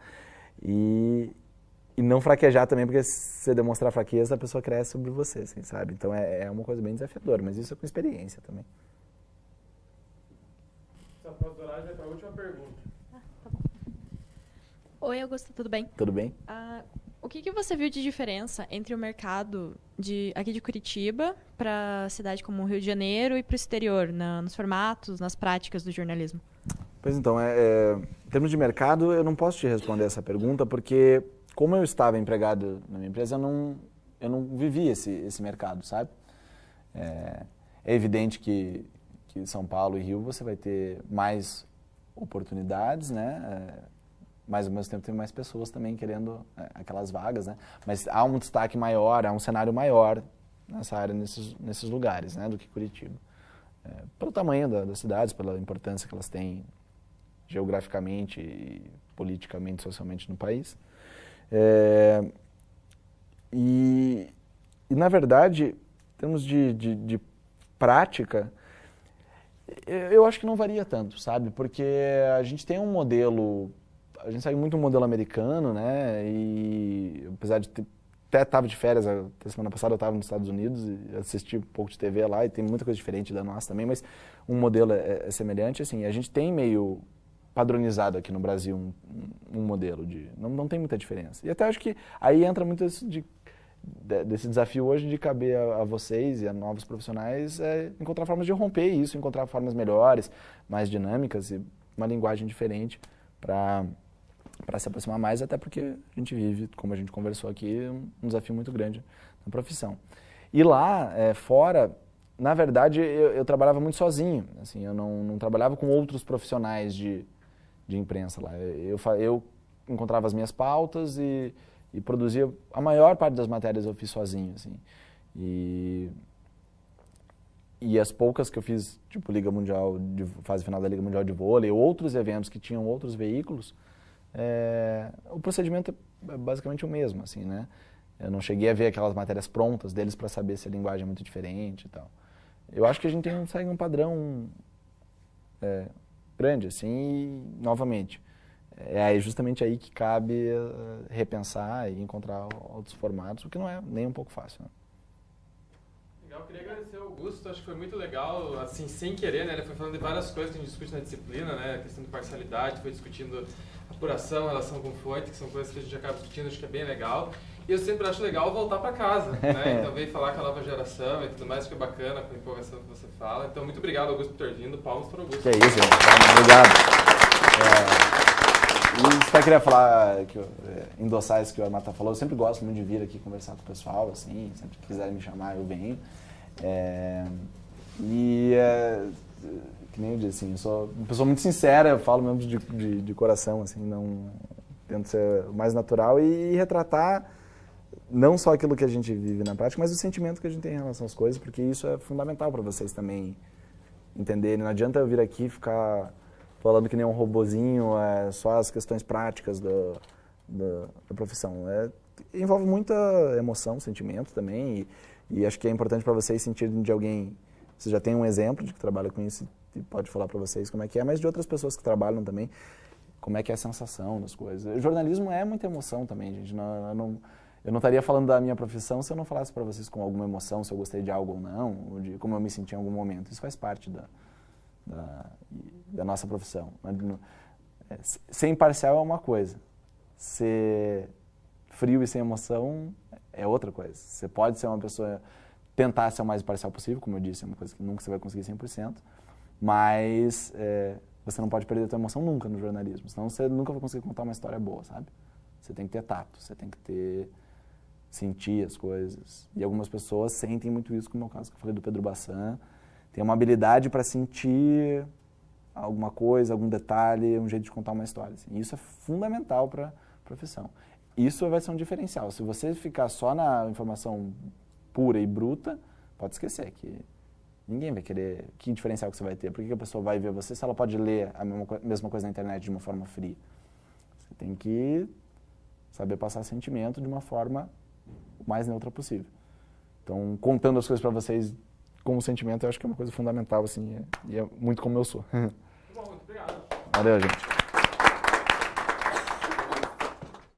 e não fraquejar também, porque se você demonstrar fraqueza, a pessoa cresce sobre você, assim, sabe? Então é uma coisa bem desafiadora, mas isso é com experiência também. A próxima horário vai para a última pergunta. Oi, Augusto, tudo bem? Tudo bem. O que você viu de diferença entre o mercado aqui de Curitiba para cidade como o Rio de Janeiro e para o exterior, nos formatos, nas práticas do jornalismo? Pois então, em termos de mercado, eu não posso te responder essa pergunta, porque como eu estava empregado na minha empresa, eu não vivi esse mercado, sabe? É evidente que São Paulo e Rio você vai ter mais oportunidades, né? Mas ao mesmo tempo tem mais pessoas também querendo aquelas vagas, né? Mas há um destaque maior, há um cenário maior nessa área, nesses lugares, né, do que Curitiba. Pelo tamanho das cidades, pela importância que elas têm geograficamente, e politicamente, socialmente no país. E na verdade, em termos de prática, eu acho que não varia tanto, sabe? Porque a gente tem um modelo... A gente segue muito um modelo americano, né? E apesar de até estava de férias, até semana passada eu estava nos Estados Unidos e assisti um pouco de TV lá e tem muita coisa diferente da nossa também, mas um modelo é semelhante, assim. A gente tem meio padronizado aqui no Brasil um modelo não tem muita diferença. E até acho que aí entra muito desse desafio hoje de caber a vocês e a novos profissionais encontrar formas de romper isso, encontrar formas melhores, mais dinâmicas e uma linguagem diferente para se aproximar mais, até porque a gente vive, como a gente conversou aqui, um desafio muito grande na profissão. E lá, fora, na verdade, eu trabalhava muito sozinho, assim, eu não trabalhava com outros profissionais de imprensa lá. Eu encontrava as minhas pautas e produzia, a maior parte das matérias eu fiz sozinho, assim. E as poucas que eu fiz, tipo Liga Mundial, fase final da Liga Mundial de Vôlei, ou outros eventos que tinham outros veículos, o procedimento é basicamente o mesmo, assim, né? Eu não cheguei a ver aquelas matérias prontas deles para saber se a linguagem é muito diferente e tal. Eu acho que a gente segue um padrão grande, assim, e, novamente, justamente aí que cabe repensar e encontrar outros formatos, o que não é nem um pouco fácil, né? Eu queria agradecer ao Augusto, acho que foi muito legal, assim, sem querer, né? Ele foi falando de várias coisas que a gente discute na disciplina, né? A questão de parcialidade, foi discutindo apuração, relação com fonte, que são coisas que a gente acaba discutindo, acho que é bem legal. E eu sempre acho legal voltar para casa, né? Então veio falar com a nova geração e tudo mais, acho que é bacana com a empolgação que você fala. Então muito obrigado, Augusto, por ter vindo. Palmas para o Augusto. Que é isso, gente. Obrigado. E só queria falar, endossar isso que o Armata falou. Eu sempre gosto muito de vir aqui conversar com o pessoal, assim, sempre que quiserem me chamar, eu venho. Que nem eu disse, assim, eu sou uma pessoa muito sincera, eu falo mesmo de coração, assim, não tento ser o mais natural e retratar não só aquilo que a gente vive na prática, mas o sentimento que a gente tem em relação às coisas, porque isso é fundamental para vocês também entenderem. Não adianta eu vir aqui e ficar falando que nem um robozinho, só as questões práticas da profissão. Envolve muita emoção, sentimento também, e acho que é importante para vocês sentirem de alguém. Você já tem um exemplo de que trabalha com isso e pode falar para vocês como é que é, mas de outras pessoas que trabalham também, como é que é a sensação das coisas. O jornalismo é muita emoção também, gente. eu não estaria falando da minha profissão se eu não falasse para vocês com alguma emoção, se eu gostei de algo ou não, ou de como eu me senti em algum momento. Isso faz parte da nossa profissão. Ser imparcial é uma coisa. Ser frio e sem emoção é outra coisa. Você pode ser uma pessoa, tentar ser o mais imparcial possível, como eu disse, é uma coisa que nunca você vai conseguir 100%, mas você não pode perder a tua emoção nunca no jornalismo, senão você nunca vai conseguir contar uma história boa, sabe? Você tem que ter tato, você tem que sentir as coisas. E algumas pessoas sentem muito isso, como é o caso que eu falei do Pedro Bassan. Tem uma habilidade para sentir alguma coisa, algum detalhe, um jeito de contar uma história. Assim. Isso é fundamental para a profissão. Isso vai ser um diferencial. Se você ficar só na informação pura e bruta, pode esquecer que ninguém vai querer... Que diferencial que você vai ter? Por que a pessoa vai ver você se ela pode ler a mesma coisa na internet de uma forma fria? Você tem que saber passar sentimento de uma forma o mais neutra possível. Então, contando as coisas para vocês com o sentimento, eu acho que é uma coisa fundamental, assim, e é muito como eu sou. Bom, muito obrigado. Valeu, gente.